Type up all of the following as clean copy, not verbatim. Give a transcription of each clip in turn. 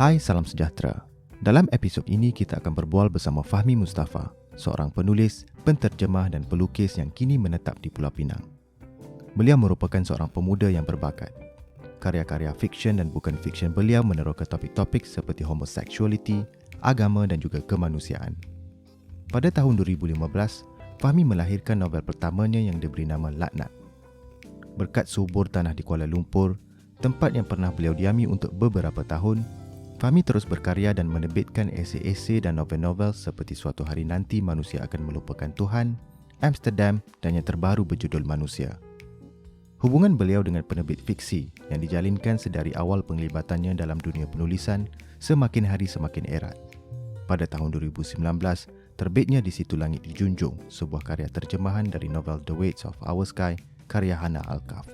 Hai, salam sejahtera. Dalam episod ini kita akan berbual bersama Fahmi Mustafa, seorang penulis, penterjemah dan pelukis yang kini menetap di Pulau Pinang. Beliau merupakan seorang pemuda yang berbakat. Karya-karya fiksyen dan bukan fiksyen beliau meneroka topik-topik seperti homoseksualiti, agama dan juga kemanusiaan. Pada tahun 2015, Fahmi melahirkan novel pertamanya yang diberi nama Laknat. Berkat subur tanah di Kuala Lumpur, tempat yang pernah beliau diami untuk beberapa tahun, Fahmi terus berkarya dan menerbitkan esei-esei dan novel-novel seperti Suatu Hari Nanti Manusia Akan Melupakan Tuhan, Amsterdam dan yang terbaru berjudul Manusia. Hubungan beliau dengan penerbit fiksi yang dijalinkan sedari awal penglibatannya dalam dunia penulisan semakin hari semakin erat. Pada tahun 2019, terbitnya Di Situ Langit Dijunjung, sebuah karya terjemahan dari novel The Weights of Our Sky, karya Hana Alkaf.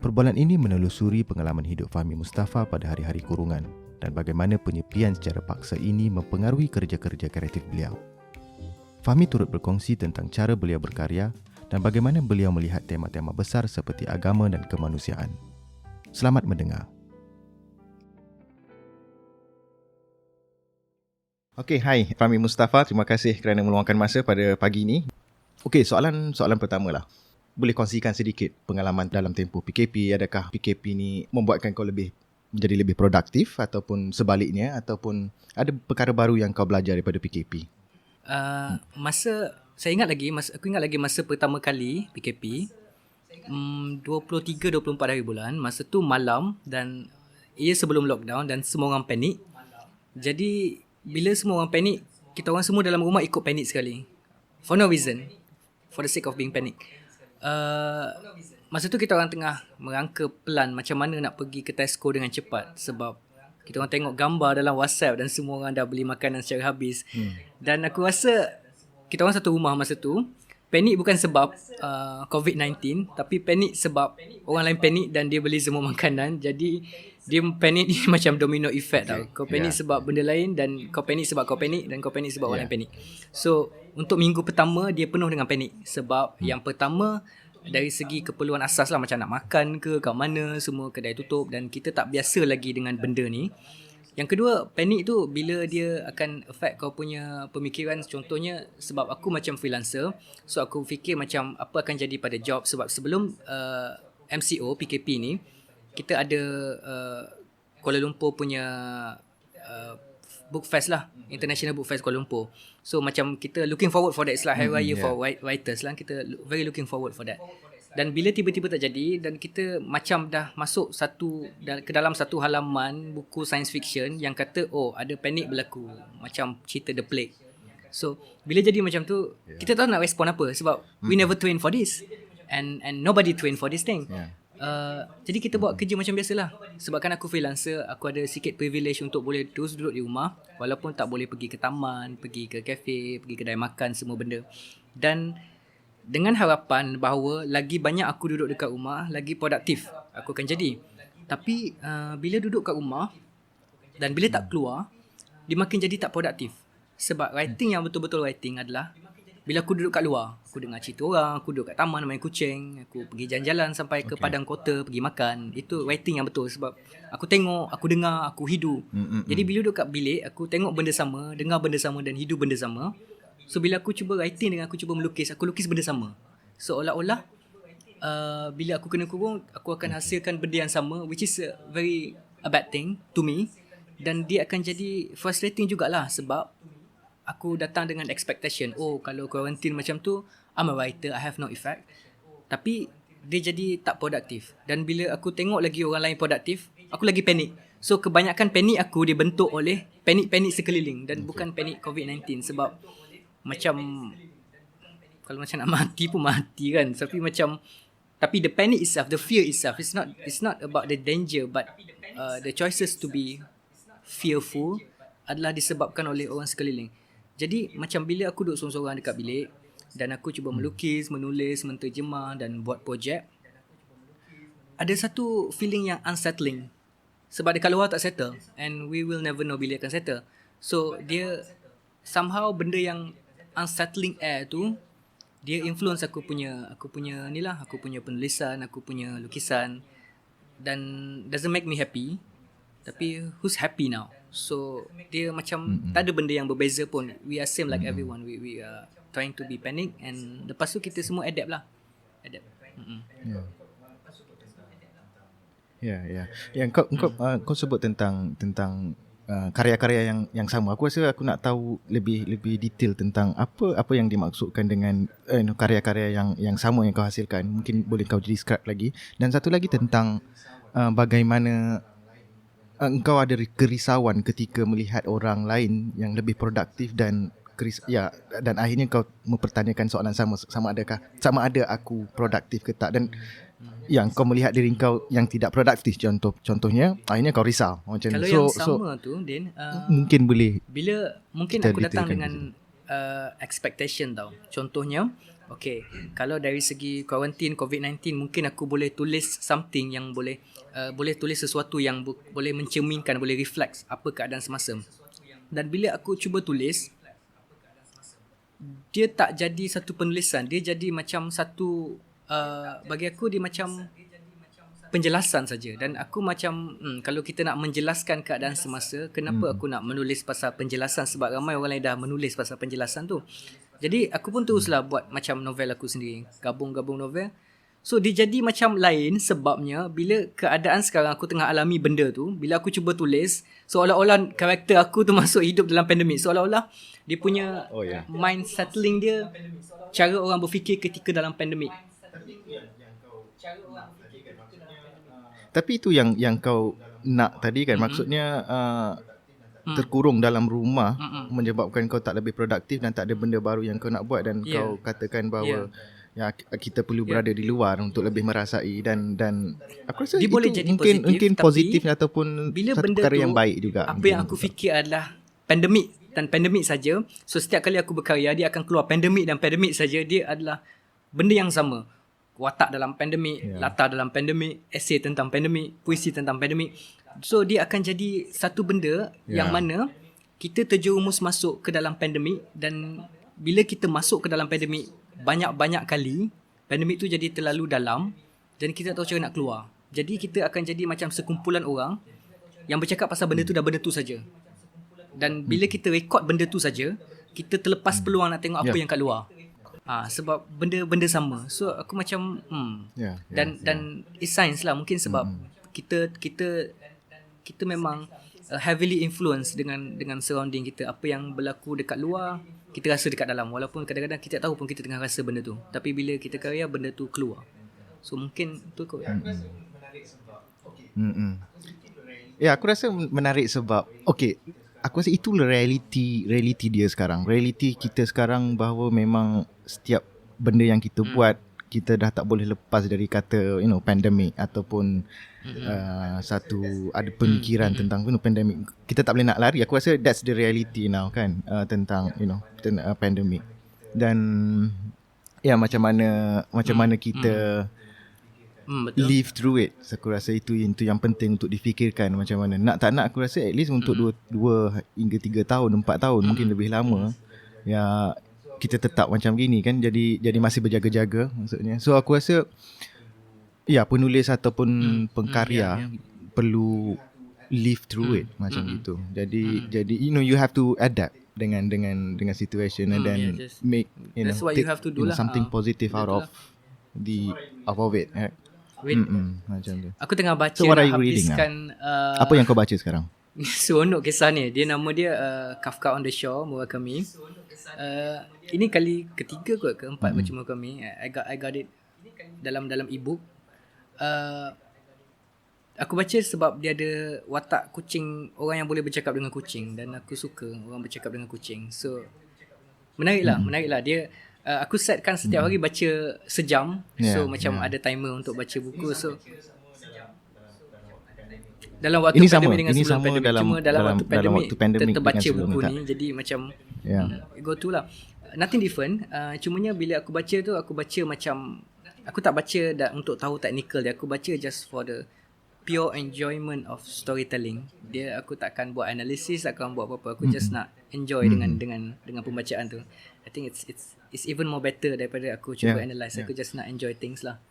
Perbualan ini menelusuri pengalaman hidup Fahmi Mustafa pada hari-hari kurungan dan bagaimana penyepian secara paksa ini mempengaruhi kerja-kerja kreatif beliau. Fahmi turut berkongsi tentang cara beliau berkarya dan bagaimana beliau melihat tema-tema besar seperti agama dan kemanusiaan. Selamat mendengar. Okey, hai Fahmi Mustafa, terima kasih kerana meluangkan masa pada pagi ini. Okey, soalan pertamalah. Boleh kongsikan sedikit pengalaman dalam tempoh PKP? Adakah PKP ni membuatkan kau menjadi lebih produktif ataupun sebaliknya, ataupun ada perkara baru yang kau belajar daripada PKP? Aku ingat lagi masa pertama kali PKP, 23-24 hari bulan. Masa tu malam dan ia sebelum lockdown dan semua orang panik. Jadi bila semua orang panik, kita orang semua dalam rumah ikut panik sekali. For no reason. For the sake of being panic. Masa tu kita orang tengah merangka plan macam mana nak pergi ke Tesco dengan cepat, sebab kita orang tengok gambar dalam WhatsApp dan semua orang dah beli makanan secara habis. Dan aku rasa kita orang satu rumah masa tu panik bukan sebab COVID-19, tapi panik sebab orang lain panik dan dia beli semua makanan. Jadi dia panik ni macam domino effect tau. Kau panik sebab benda lain, dan kau panik sebab kau panik, dan kau panik sebab orang lain panik. So untuk minggu pertama dia penuh dengan panik. Sebab yang pertama dari segi keperluan asas lah, macam nak makan ke kat mana, semua kedai tutup dan kita tak biasa lagi dengan benda ni. Yang kedua, panik tu bila dia akan affect kau punya pemikiran. Contohnya sebab aku macam freelancer, so aku fikir macam apa akan jadi pada job. Sebab sebelum MCO PKP ni, kita ada Kuala Lumpur punya book fest lah, International Book Fest Kuala Lumpur. So macam kita looking forward for that. It's like Hari Raya for writers lah. Kita very looking forward for that. Dan bila tiba-tiba tak jadi, dan kita macam dah masuk ke dalam satu halaman buku science fiction yang kata ada panik berlaku, macam cerita The Plague. So bila jadi macam tu, kita tak nak respon apa, sebab we never train for this, and nobody train for this thing. Jadi kita buat kerja macam biasalah. Sebabkan aku freelancer, aku ada sikit privilege untuk boleh terus duduk di rumah, walaupun tak boleh pergi ke taman, pergi ke kafe, pergi kedai makan, semua benda. Dan dengan harapan bahawa lagi banyak aku duduk dekat rumah, lagi produktif aku akan jadi. Tapi bila duduk kat rumah dan bila tak keluar, dia makin jadi tak produktif. Sebab writing yang betul-betul writing adalah bila aku duduk kat luar, aku dengar cerita orang, aku duduk kat taman main kucing, aku pergi jalan-jalan sampai ke padang kota, pergi makan. Itu writing yang betul, sebab aku tengok, aku dengar, aku hidup. Jadi bila duduk kat bilik, aku tengok benda sama, dengar benda sama dan hidup benda sama. So bila aku cuba writing dengan aku cuba melukis, aku lukis benda sama. Seolah-olah bila aku kena kurung, aku akan hasilkan benda yang sama, which is a bad thing to me. Dan dia akan jadi frustrating jugalah, sebab aku datang dengan expectation, kalau quarantine macam tu, I'm a writer, I have no effect. Tapi dia jadi tak produktif. Dan bila aku tengok lagi orang lain produktif, aku lagi panik. So kebanyakan panik aku dibentuk oleh panik-panik sekeliling, dan bukan panik COVID-19. Sebab macam kalau macam nak mati pun mati kan. Tapi the panic itself, the fear itself, it's not about the danger, but the choices to be fearful adalah disebabkan oleh orang sekeliling. Jadi macam bila aku duduk sorang-sorang dekat bilik dan aku cuba melukis, menulis, menterjemah dan buat projek, ada satu feeling yang unsettling. Sebab dekat luar tak settle, and we will never know bila akan settle. So dia somehow, benda yang unsettling air tu, dia influence aku punya penulisan, aku punya lukisan, dan doesn't make me happy. tapi who's happy now. So dia macam tak ada benda yang berbeza pun. We are same like everyone. We are trying to be panic, and lepas tu kita semua adapt lah. Adapt. Ya. Yang kau sebut tentang karya-karya yang sama. Aku rasa aku nak tahu lebih detail tentang apa yang dimaksudkan dengan karya-karya yang sama yang kau hasilkan. Mungkin boleh kau describe lagi. Dan satu lagi tentang bagaimana engkau ada kerisauan ketika melihat orang lain yang lebih produktif dan akhirnya kau mempertanyakan soalan sama ada aku produktif ke tak, dan yang kau melihat diri kau yang tidak produktif contohnya akhirnya kau risau macam kalau ni. yang sama tu Din, mungkin boleh mungkin aku datang dengan expectation tau. Contohnya kalau dari segi quarantine COVID-19 mungkin aku boleh tulis something yang boleh tulis sesuatu yang boleh mencerminkan, boleh reflect apa keadaan semasa. Dan bila aku cuba tulis, dia tak jadi satu penulisan, dia jadi macam satu bagi aku dia macam penjelasan saja. Dan aku macam kalau kita nak menjelaskan keadaan semasa, kenapa aku nak menulis pasal penjelasan? Sebab ramai orang lain dah menulis pasal penjelasan tu. Jadi aku pun teruslah buat macam novel aku sendiri, gabung novel. So dia jadi macam lain sebabnya bila keadaan sekarang aku tengah alami benda tu, bila aku cuba tulis, seolah-olah karakter aku tu masuk hidup dalam pandemik. Seolah-olah dia punya mind settling dia, cara orang berfikir ketika dalam pandemik. Tapi itu yang kau nak tadi kan, maksudnya terkurung dalam rumah menyebabkan kau tak lebih produktif dan tak ada benda baru yang kau nak buat, dan kau katakan bahawa kita perlu berada di luar untuk lebih merasai, dan aku rasa dia itu boleh jadi mungkin positif ataupun bila satu benda perkara tu, yang baik juga. Apa yang aku fikir adalah pandemik dan pandemik saja. So setiap kali aku berkarya, dia akan keluar pandemik dan pandemik saja. Dia adalah benda yang sama. Watak dalam pandemik, latar dalam pandemik, esei tentang pandemik, puisi tentang pandemik. So dia akan jadi satu benda yang mana kita terjerumus masuk ke dalam pandemik, dan bila kita masuk ke dalam pandemik banyak-banyak kali, pandemik tu jadi terlalu dalam dan kita tak tahu cara nak keluar. Jadi kita akan jadi macam sekumpulan orang yang bercakap pasal benda tu dan benda tu saja. Dan bila kita rekod benda tu saja, kita terlepas peluang nak tengok apa yang kat luar. Sebab benda sama. So aku macam dan it's science lah mungkin sebab kita memang heavily influence dengan surrounding kita. Apa yang berlaku dekat luar kita rasa dekat dalam, walaupun kadang-kadang kita tak tahu pun kita tengah rasa benda tu. Tapi bila kita karya, benda tu keluar. So mungkin tu kot. Ya, aku rasa menarik sebab aku rasa itulah reality dia sekarang. Reality kita sekarang bahawa memang setiap benda yang kita buat, kita dah tak boleh lepas dari kata pandemik ataupun satu ada pemikiran tentang pandemik. Kita tak boleh nak lari. Aku rasa that's the reality now kan, tentang pandemik. Dan macam mana kita live through it. Aku rasa itu yang penting untuk difikirkan, macam mana nak tak nak. Aku rasa at least untuk 2 hingga 3 tahun 4 tahun mungkin lebih lama kita tetap macam gini kan, jadi masih berjaga-jaga maksudnya. So aku rasa penulis ataupun pengkarya perlu live through it macam gitu. Jadi you have to adapt dengan situation and then make you have to do lah, something positive out of it. Macam tu. Aku tengah baca so, nak habiskan apa yang kau baca sekarang? Seronok kisah ni. Nama dia Kafka on the Shore, Murakami. Ini kali ketiga kot keempat baca Murakami. I got it dalam e-book. Aku baca sebab dia ada watak kucing, orang yang boleh bercakap dengan kucing, dan aku suka orang bercakap dengan kucing. So menarik lah dia. Aku setkan setiap hari baca sejam. So macam ada timer untuk baca buku. So dalam waktu pandemik dengan sebelum pandemik, cuma dalam waktu pandemik terbaca buku ni. Jadi macam go to lah, nothing different. Cumanya bila aku baca tu, aku baca macam, aku tak baca untuk tahu technical dia. Aku baca just for the pure enjoyment of storytelling. Dia aku takkan buat analisis, takkan buat apa-apa. Aku just nak enjoy dengan pembacaan tu. I think it's even more better daripada aku cuba analyse. Aku just nak enjoy things lah.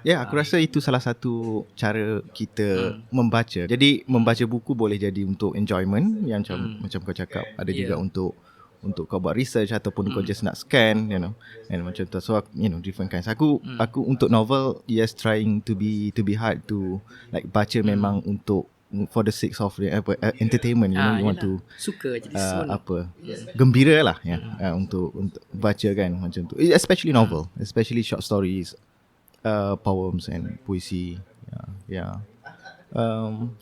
Aku rasa itu salah satu cara kita membaca. Jadi membaca buku boleh jadi untuk enjoyment yang macam kau cakap, ada juga untuk kau buat research ataupun kau just nak scan, and macam tu. So different kinds. Aku untuk novel, yes, trying to be hard to like baca memang untuk for the sake of entertainment, you want to suka jadi seronok. Gembira lah untuk baca kan, macam tu, especially novel, especially short stories, poems and puisi.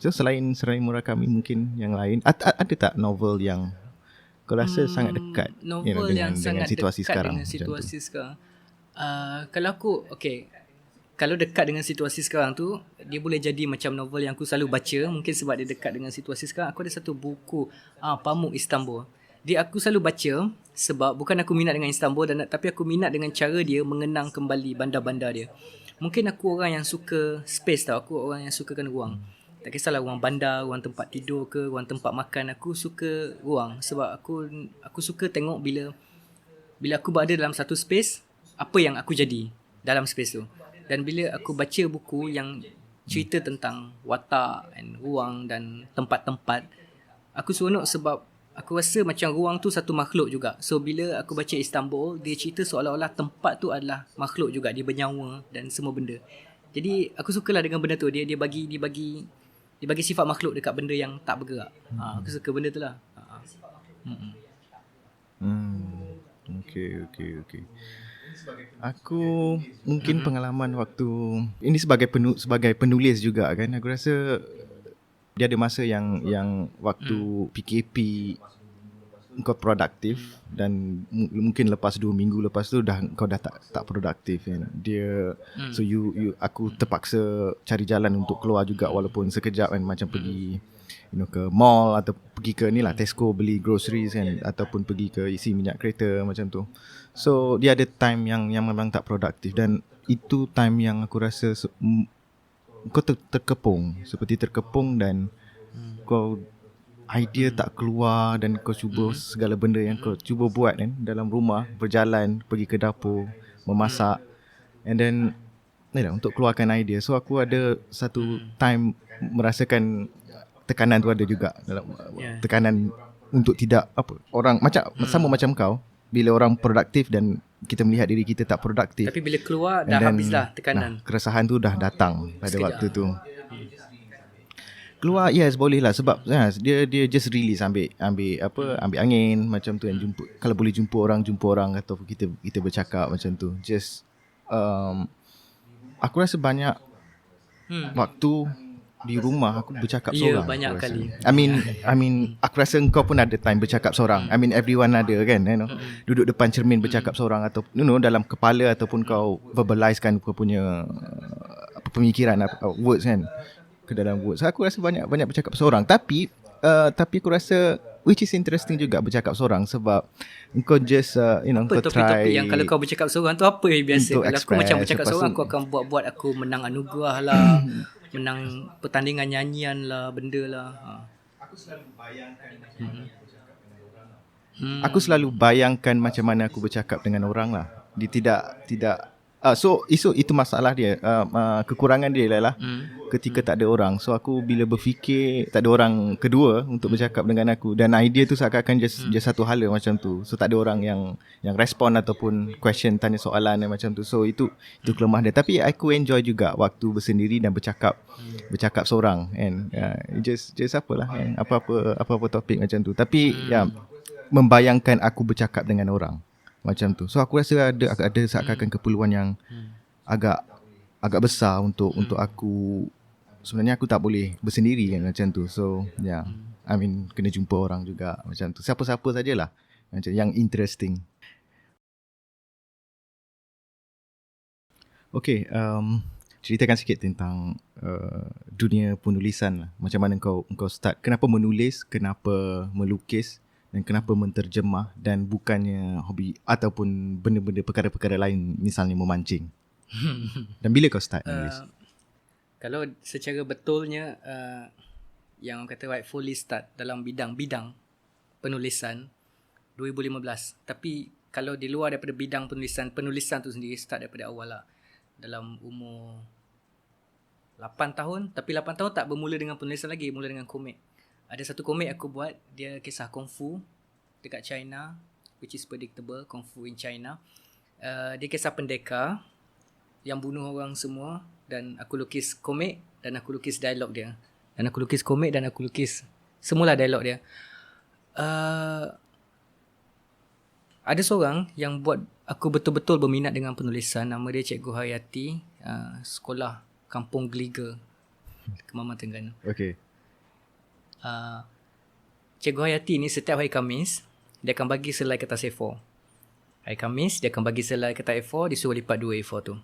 So selain Murakami, mungkin yang lain ada tak novel yang kau rasa sangat dekat novel yang dengan sangat situasi dekat sekarang, dengan situasi sekarang? Kalau aku kalau dekat dengan situasi sekarang tu, dia boleh jadi macam novel yang aku selalu baca. Mungkin sebab dia dekat dengan situasi sekarang. Aku ada satu buku, Pamuk Istanbul. Dia aku selalu baca sebab bukan aku minat dengan Istanbul, tapi aku minat dengan cara dia mengenang kembali bandar-bandar dia. Mungkin aku orang yang suka space tau. Aku orang yang sukakan ruang. Tak kisahlah ruang bandar, ruang tempat tidur ke, ruang tempat makan. Aku suka ruang sebab aku suka tengok bila aku berada dalam satu space, apa yang aku jadi dalam space tu. Dan bila aku baca buku yang cerita tentang watak dan ruang dan tempat-tempat, aku seronok sebab aku rasa macam ruang tu satu makhluk juga. So bila aku baca Istanbul, dia cerita seolah-olah tempat tu adalah makhluk juga, dia bernyawa dan semua benda. Jadi aku sukalah dengan benda tu, dia bagi sifat makhluk dekat benda yang tak bergerak. Aku suka benda tu lah. Okay. Aku mungkin pengalaman waktu ini sebagai penulis juga kan, aku rasa dia ada masa yang waktu PKP kau produktif, dan mungkin lepas 2 minggu lepas tu kau dah tak produktif kan. Dia so aku terpaksa cari jalan untuk keluar juga, walaupun sekejap kan, macam pergi ke mall atau pergi ke Tesco beli groceries kan, ataupun pergi ke isi minyak kereta macam tu. So dia ada time yang memang tak produktif, dan itu time yang aku rasa kau seperti terkepung dan kau idea tak keluar, dan kau cuba segala benda yang kau cuba buat kan dalam rumah, berjalan, pergi ke dapur, memasak, and then untuk keluarkan idea. So aku ada satu time merasakan tekanan tu ada juga dalam tekanan untuk tidak orang sama macam kau, bila orang produktif dan kita melihat diri kita tak produktif, tapi bila keluar dah habislah tekanan. Keresahan tu dah datang pada waktu tu. Keluar, yes, boleh lah, sebab dia just release, ambil angin macam tu, dan kalau boleh jumpa orang atau kita bercakap macam tu. Just aku rasa banyak waktu di rumah aku bercakap seorang. Banyak kali. I mean aku rasa engkau pun ada time bercakap seorang. I mean everyone ada kan, duduk depan cermin bercakap seorang, atau dalam kepala, ataupun kau verbalizekan kau punya pemikiran, words kan, ke dalam words. Aku rasa banyak bercakap seorang, tapi aku rasa which is interesting juga bercakap seorang, sebab engkau just kau try. Topik-topik yang kalau kau bercakap seorang tu apa yang biasa? Kalau aku macam bercakap seorang, aku akan buat aku menang anugerah lah, menang pertandingan nyanyian lah, benda lah. Aku selalu bayangkan macam mana aku bercakap dengan orang lah. Dia tidak so itu masalah dia, kekurangan dia lah ketika tak ada orang. So aku bila berfikir tak ada orang kedua untuk bercakap dengan aku, dan idea tu seakan-akan just satu hala macam tu. So tak ada orang yang respon ataupun question, tanya soalan macam tu. So itu kelemahan dia. Tapi aku enjoy juga waktu bersendiri dan bercakap seorang, and just apalah, apa-apa topik macam tu. Tapi membayangkan aku bercakap dengan orang macam tu. So aku rasa ada seakan-akan keperluan yang agak besar untuk aku. Sebenarnya aku tak boleh bersendiri kan macam tu. So I mean kena jumpa orang juga macam tu. Siapa-siapa sajalah macam yang interesting. Okay, ceritakan sikit tentang dunia penulisan lah. Macam mana kau start, kenapa menulis, kenapa melukis, dan kenapa menterjemah, dan bukannya hobi ataupun benda-benda perkara-perkara lain, misalnya memancing. Dan bila kau start menulis? Kalau secara betulnya yang orang kata rightfully start dalam bidang penulisan 2015. Tapi kalau di luar daripada bidang penulisan tu sendiri, start daripada awal lah. dalam umur 8 tahun. Tapi 8 tahun tak bermula dengan penulisan lagi, mula dengan komik. Ada satu komik aku buat, dia kisah Kung Fu dekat China, which is predictable, Kung Fu in China. Dia kisah pendekar yang bunuh orang semua, dan aku lukis komik dan aku lukis dialog dia. Dan aku lukis komik dan aku lukis semula dialog dia. Ada seorang yang buat aku betul-betul berminat dengan penulisan. Nama dia Cikgu Hayati, sekolah Kampung Geliga, Kemamang Terengganu. Okay. Cikgu Hayati ni setiap hari Khamis dia akan bagi selai kertas A4. Hari Khamis dia akan bagi selai kertas A4, dia suruh lipat 2 A4 tu.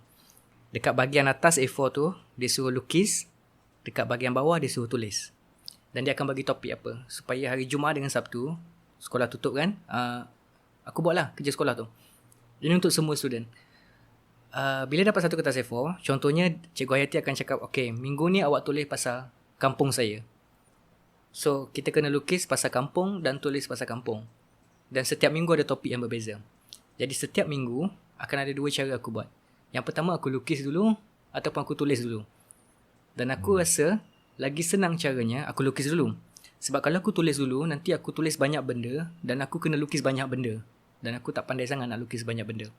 Dekat bahagian atas A4 tu dia suruh lukis, dekat bahagian bawah dia suruh tulis. Dan dia akan bagi topik apa, supaya hari Jumaat dengan Sabtu sekolah tutup kan, aku buatlah kerja sekolah tu. Ini untuk semua student. Bila dapat satu kertas A4, contohnya Cikgu Hayati akan cakap, okay, minggu ni awak tulis pasal kampung saya. So kita kena lukis pasal kampung dan tulis pasal kampung. Dan setiap minggu ada topik yang berbeza. Jadi setiap minggu akan ada 2 cara aku buat. Yang pertama aku lukis dulu, ataupun aku tulis dulu. Dan aku rasa lagi senang caranya aku lukis dulu. Sebab kalau aku tulis dulu, nanti aku tulis banyak benda dan aku kena lukis banyak benda. Dan aku tak pandai sangat nak lukis banyak benda.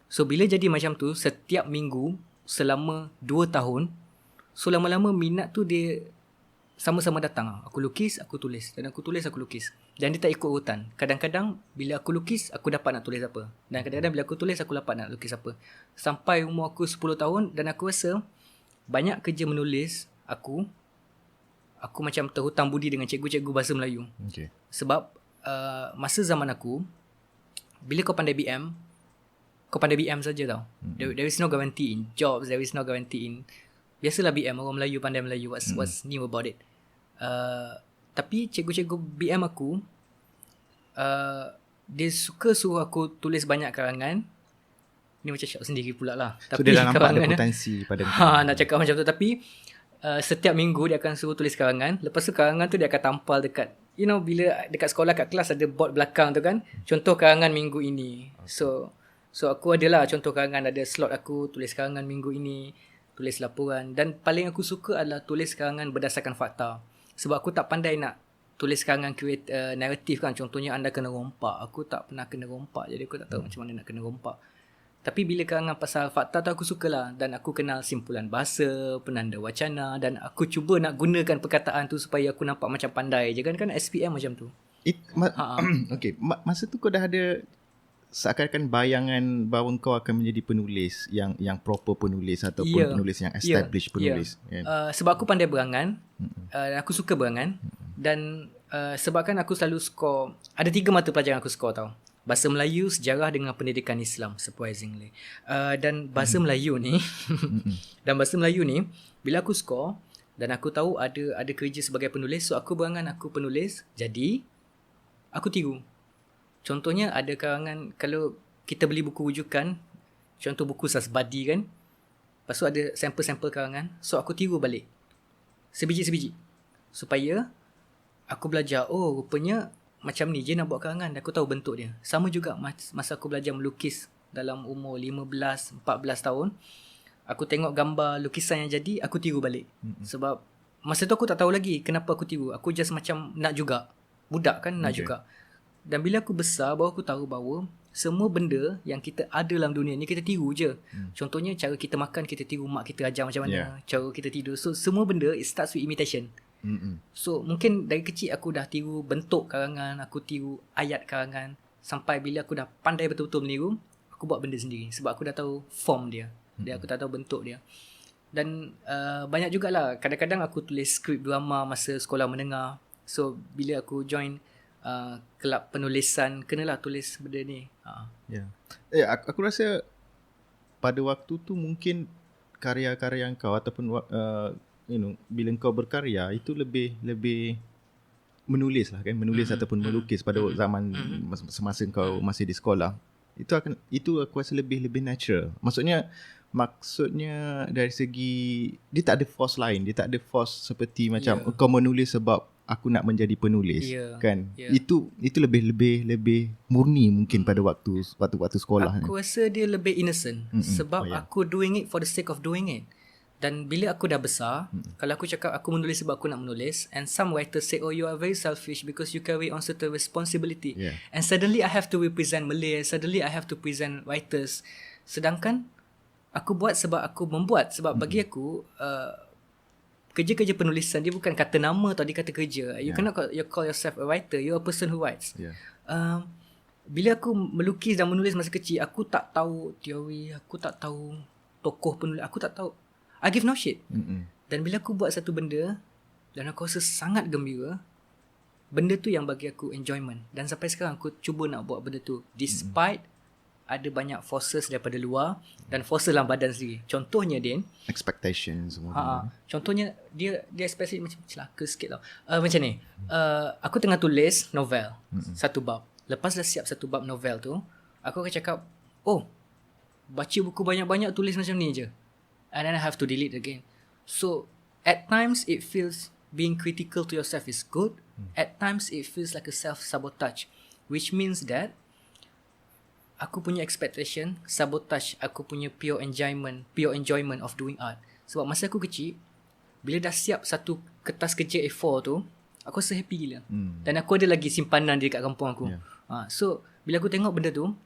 So bila jadi macam tu, setiap minggu selama 2 tahun, so lama-lama minat tu dia sama-sama datang. Aku lukis, aku tulis. Dan aku tulis, aku lukis. Dan dia tak ikut urutan. Kadang-kadang bila aku lukis, aku dapat nak tulis apa. Dan kadang-kadang bila aku tulis, aku dapat nak lukis apa. Sampai umur aku 10 tahun, dan aku rasa banyak kerja menulis aku macam terhutang budi dengan cikgu-cikgu bahasa Melayu. Okay. Sebab masa zaman aku, bila kau pandai BM, kau pandai BM saja tau. There is no guarantee in jobs, there is no guarantee in... Biasalah BM, orang Melayu pandai Melayu, what's new about it. Tapi cikgu-cikgu BM aku, dia suka suruh aku tulis banyak karangan. Ni macam cakap sendiri pula lah. So dia dah nampak ada potensi pada nak cakap macam tu. Tapi setiap minggu dia akan suruh tulis karangan. Lepas tu karangan tu dia akan tampal dekat, you know, bila dekat sekolah kat kelas ada board belakang tu kan, contoh karangan minggu ini. So aku adalah contoh karangan, ada slot aku tulis karangan minggu ini, tulis laporan. Dan paling aku suka adalah tulis karangan berdasarkan fakta. Sebab aku tak pandai nak tulis karangan naratif kan. Contohnya anda kena rompak. Aku tak pernah kena rompak, jadi aku tak tahu macam mana nak kena rompak. Tapi bila karangan pasal fakta tu aku sukalah. Dan aku kenal simpulan bahasa, penanda wacana. Dan aku cuba nak gunakan perkataan tu supaya aku nampak macam pandai je kan SPM macam tu. Okay, masa tu kau dah ada seakan-akan bayangan bahawa kau akan menjadi penulis yang proper penulis ataupun penulis yang established penulis. Kan? Sebab aku pandai berangan, aku suka berangan, dan sebabkan aku selalu skor, ada 3 mata pelajaran aku skor tau. Bahasa Melayu, sejarah dengan pendidikan Islam, surprisingly. Dan bahasa Melayu ni dan bahasa Melayu ni bila aku skor dan aku tahu ada kerja sebagai penulis, so aku berangan aku penulis, jadi aku tiru. Contohnya ada karangan, kalau kita beli buku rujukan, contoh buku Sasbadi kan, lepas tu ada sampel-sampel karangan, so aku tiru balik sebiji-sebiji supaya aku belajar, oh rupanya macam ni je nak buat karangan, dan aku tahu bentuk dia. Sama juga masa aku belajar melukis dalam umur 15-14 tahun, aku tengok gambar lukisan yang jadi, aku tiru balik. Sebab masa tu aku tak tahu lagi kenapa aku tiru, aku just macam nak juga, budak kan nak juga. Dan bila aku besar, baru aku tahu bahawa semua benda yang kita ada dalam dunia ni kita tiru je. Contohnya cara kita makan, kita tiru mak kita ajar macam mana. Cara kita tidur. So semua benda it starts with imitation. So mungkin dari kecil aku dah tiru bentuk karangan, aku tiru ayat karangan, sampai bila aku dah pandai betul-betul meniru, aku buat benda sendiri. Sebab aku dah tahu form dia, aku dah tahu bentuk dia. Dan banyak jugalah, kadang-kadang aku tulis skrip drama masa sekolah menengah. So bila aku join kelab penulisan, kenalah tulis benda ni. Aku rasa pada waktu tu mungkin karya-karya kau ataupun bila kau berkarya itu lebih menulis lah kan, menulis ataupun melukis pada zaman semasa kau masih di sekolah. Itu aku rasa lebih natural. Maksudnya maksudnya dari segi dia tak ada force lain, dia tak ada force seperti macam Yeah. kau menulis sebab aku nak menjadi penulis, Yeah. kan? Yeah. Itu lebih murni mungkin pada waktu sekolah. Aku rasa dia lebih innocent sebab aku doing it for the sake of doing it. Dan bila aku dah besar, kalau aku cakap aku menulis sebab aku nak menulis, and some writers say, oh, you are very selfish because you carry on certain responsibility. Yeah. And suddenly I have to represent Malay, suddenly I have to present writers. Sedangkan aku buat sebab aku membuat. Sebab bagi aku, kerja-kerja penulisan dia bukan kata nama tau, dia kata kerja. You cannot call yourself a writer, you're a person who writes. Yeah. Bila aku melukis dan menulis masa kecil, aku tak tahu teori, aku tak tahu tokoh penulis, aku tak tahu. I give no shit. Dan bila aku buat satu benda dan aku rasa sangat gembira, benda tu yang bagi aku enjoyment. Dan sampai sekarang aku cuba nak buat benda tu despite ada banyak forces daripada luar dan forces dalam badan sendiri. Contohnya Din, Expectations semua. contohnya dia especially macam celaka sikit tau. Macam ni, aku tengah tulis novel, satu bab. Lepas dah siap satu bab novel tu, aku akan cakap, oh, baca buku banyak-banyak, tulis macam ni je. And then I have to delete again. So at times it feels being critical to yourself is good. At times it feels like a self-sabotage, which means that aku punya expectation sabotage aku punya pure enjoyment of doing art. Sebab masa aku kecil, bila dah siap satu kertas kecil A4 tu, aku rasa happy gila. Dan aku ada lagi simpanan di dekat kampung aku. So bila aku tengok benda tu,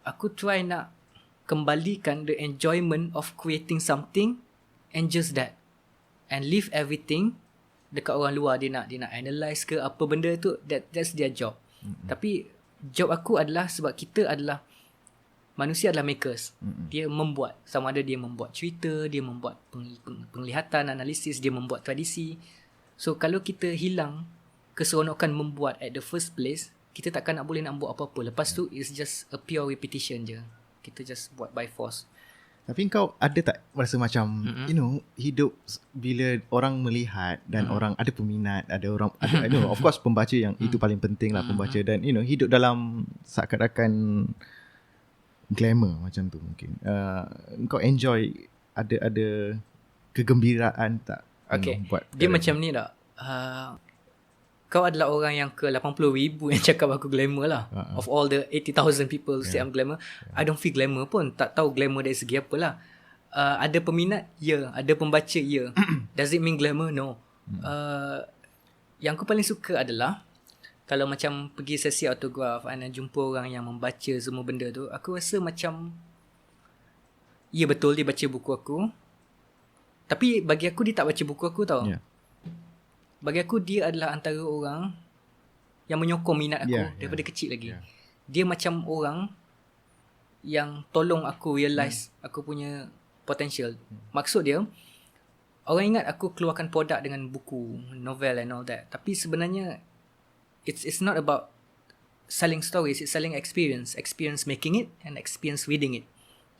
aku try nak kembalikan the enjoyment of creating something and just that, and leave everything dekat orang luar. Dia nak analyse ke apa benda tu, that's their job. Tapi job aku adalah, sebab kita adalah manusia, adalah makers. Dia membuat, sama ada dia membuat cerita, dia membuat penglihatan, analisis, dia membuat tradisi. So kalau kita hilang keseronokan membuat at the first place, kita takkan boleh nak buat apa-apa. Lepas tu it's just a pure repetition je. Kita just buat by force. Tapi kau ada tak rasa macam hidup bila orang melihat dan orang ada peminat, ada orang ada, of course pembaca yang itu paling penting lah, pembaca, dan hidup dalam seakan-akan glamour macam tu mungkin. Kau enjoy, ada kegembiraan tak? Okay. Buat dia macam ni tak? Kau adalah orang yang ke-80,000 yang cakap aku glamour lah. Of all the 80,000 people say I'm glamour, I don't feel glamour pun. Tak tahu glamour dari segi apa lah. Ada peminat? Ya. Ada pembaca? Ya. Does it mean glamour? No. Yang aku paling suka adalah kalau macam pergi sesi autograph dan jumpa orang yang membaca semua benda tu, aku rasa macam ya betul dia baca buku aku. Tapi bagi aku dia tak baca buku aku tau. Bagi aku dia adalah antara orang yang menyokong minat aku daripada kecil lagi. Dia macam orang yang tolong aku realize aku punya potential. Maksud dia, orang ingat aku keluarkan produk dengan buku, novel and all that. Tapi sebenarnya it's not about selling stories, it's selling experience making it and experience reading it.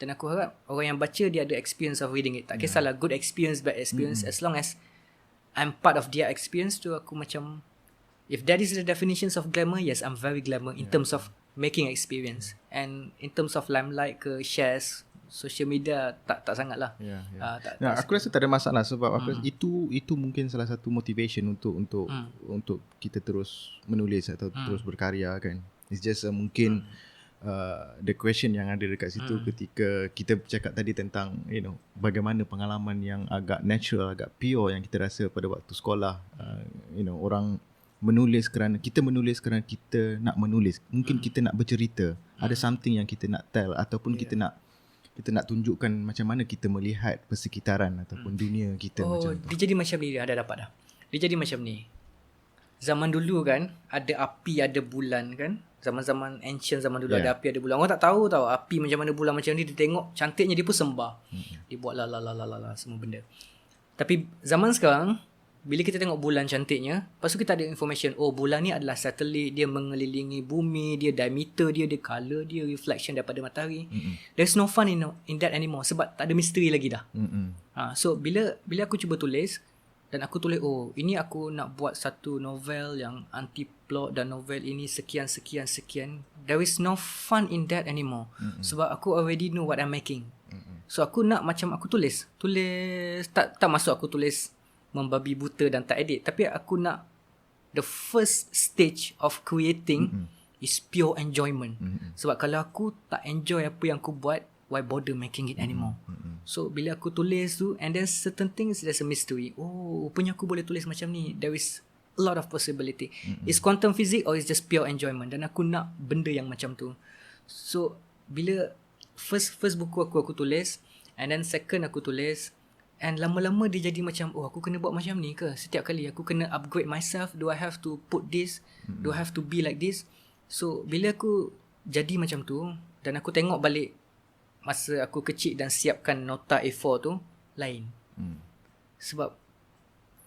Dan aku harap orang yang baca dia ada experience of reading it. Tak kisahlah good experience, bad experience, as long as I'm part of their experience tu, aku macam, if that is the definitions of glamour, yes, I'm very glamour in terms of making experience. And in terms of limelight ke shares, social media tak sangat lah. Aku rasa tak ada masalah sebab aku itu mungkin salah satu motivation untuk kita terus menulis atau terus berkarya kan. It's just mungkin the question yang ada dekat situ ketika kita bercakap tadi tentang bagaimana pengalaman yang agak natural, agak pure yang kita rasa pada waktu sekolah. Orang menulis kerana kita nak menulis. Mungkin kita nak bercerita, ada something yang kita nak tell, ataupun kita nak tunjukkan macam mana kita melihat persekitaran ataupun dunia kita macam tu. Dia jadi macam ni, dia ada dapat dah. Dia jadi macam ni. Zaman dulu kan ada api, ada bulan kan. Zaman-zaman ancient, zaman dulu ada api, ada bulan. Orang tak tahu api macam mana, bulan macam ni. Dia tengok cantiknya, dia pun sembah. Dia buat la semua benda. Tapi zaman sekarang, bila kita tengok bulan cantiknya, lepas tu kita ada information, oh bulan ni adalah satelit, dia mengelilingi bumi, dia diameter dia color dia, reflection daripada matahari. There's no fun in that anymore sebab tak ada misteri lagi dah. So bila aku cuba tulis, dan aku tulis, oh ini aku nak buat satu novel yang anti plot, dan novel ini sekian. There is no fun in that anymore. Sebab aku already know what I'm making. So aku nak macam aku tulis tak masuk aku tulis membabi buta dan tak edit, tapi aku nak the first stage of creating is pure enjoyment. Sebab kalau aku tak enjoy apa yang aku buat, why bother making it anymore? So bila aku tulis tu, and then certain things there's a mystery. Oh, rupanya aku boleh tulis macam ni. There is a lot of possibility. Is quantum physics or is just pure enjoyment? Dan aku nak benda yang macam tu. So bila first buku aku tulis, and then second aku tulis, and lama-lama dia jadi macam, oh aku kena buat macam ni ke? Setiap kali aku kena upgrade myself. Do I have to put this? Do I have to be like this? So bila aku jadi macam tu, dan aku tengok balik masa aku kecil dan siapkan nota A4 tu, lain. Sebab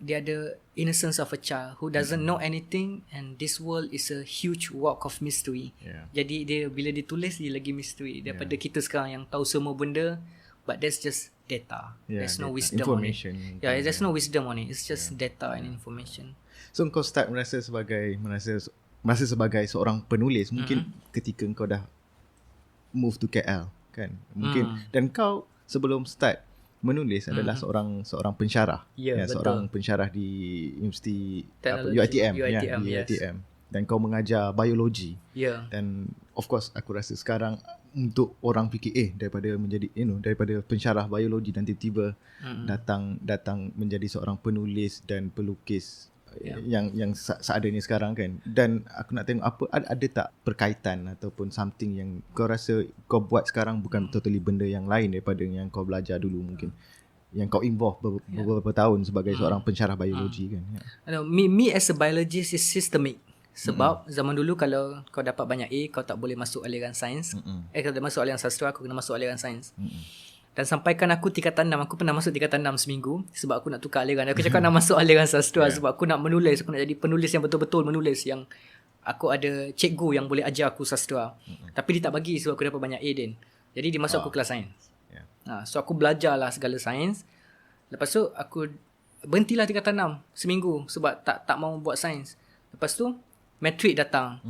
dia ada innocence of a child who doesn't know anything, and this world is a huge walk of mystery. Jadi dia bila ditulis dia lagi mystery daripada kita sekarang yang tahu semua benda, but that's just data. There's no wisdom information on it. There's no wisdom on it. It's just data and information. So kau start merasa sebagai seorang penulis mungkin ketika kau dah move to KL kan, mungkin. Dan kau sebelum start menulis adalah seorang pensyarah. Seorang pensyarah di Universiti UiTM. UiTM. Dan kau mengajar biologi. Dan of course aku rasa sekarang untuk orang fikir daripada pensyarah biologi dan tiba-tiba datang menjadi seorang penulis dan pelukis yang seadanya sekarang kan. Dan aku nak tengok ada tak perkaitan ataupun something yang kau rasa kau buat sekarang bukan totally benda yang lain daripada yang kau belajar dulu mungkin, yang kau involve beberapa tahun sebagai seorang pensyarah biologi kan. Me as a biologist is systemic. Sebab zaman dulu kalau kau dapat banyak A, kau tak boleh masuk aliran sains. Kalau masuk aliran sastra, aku kena masuk aliran sains. Dan sampaikan aku tingkatan 6, aku pernah masuk tingkatan 6 seminggu sebab aku nak tukar aliran. Aku cakap nak masuk aliran sastra sebab aku nak menulis, aku nak jadi penulis yang betul-betul menulis, yang aku ada cikgu yang boleh ajar aku sastra. Tapi dia tak bagi sebab aku dapat banyak A din. Jadi dia masuk aku kelas sains. So aku belajarlah segala sains. Lepas tu aku berhentilah tingkatan 6 seminggu sebab tak mau buat sains. Lepas tu matrik datang,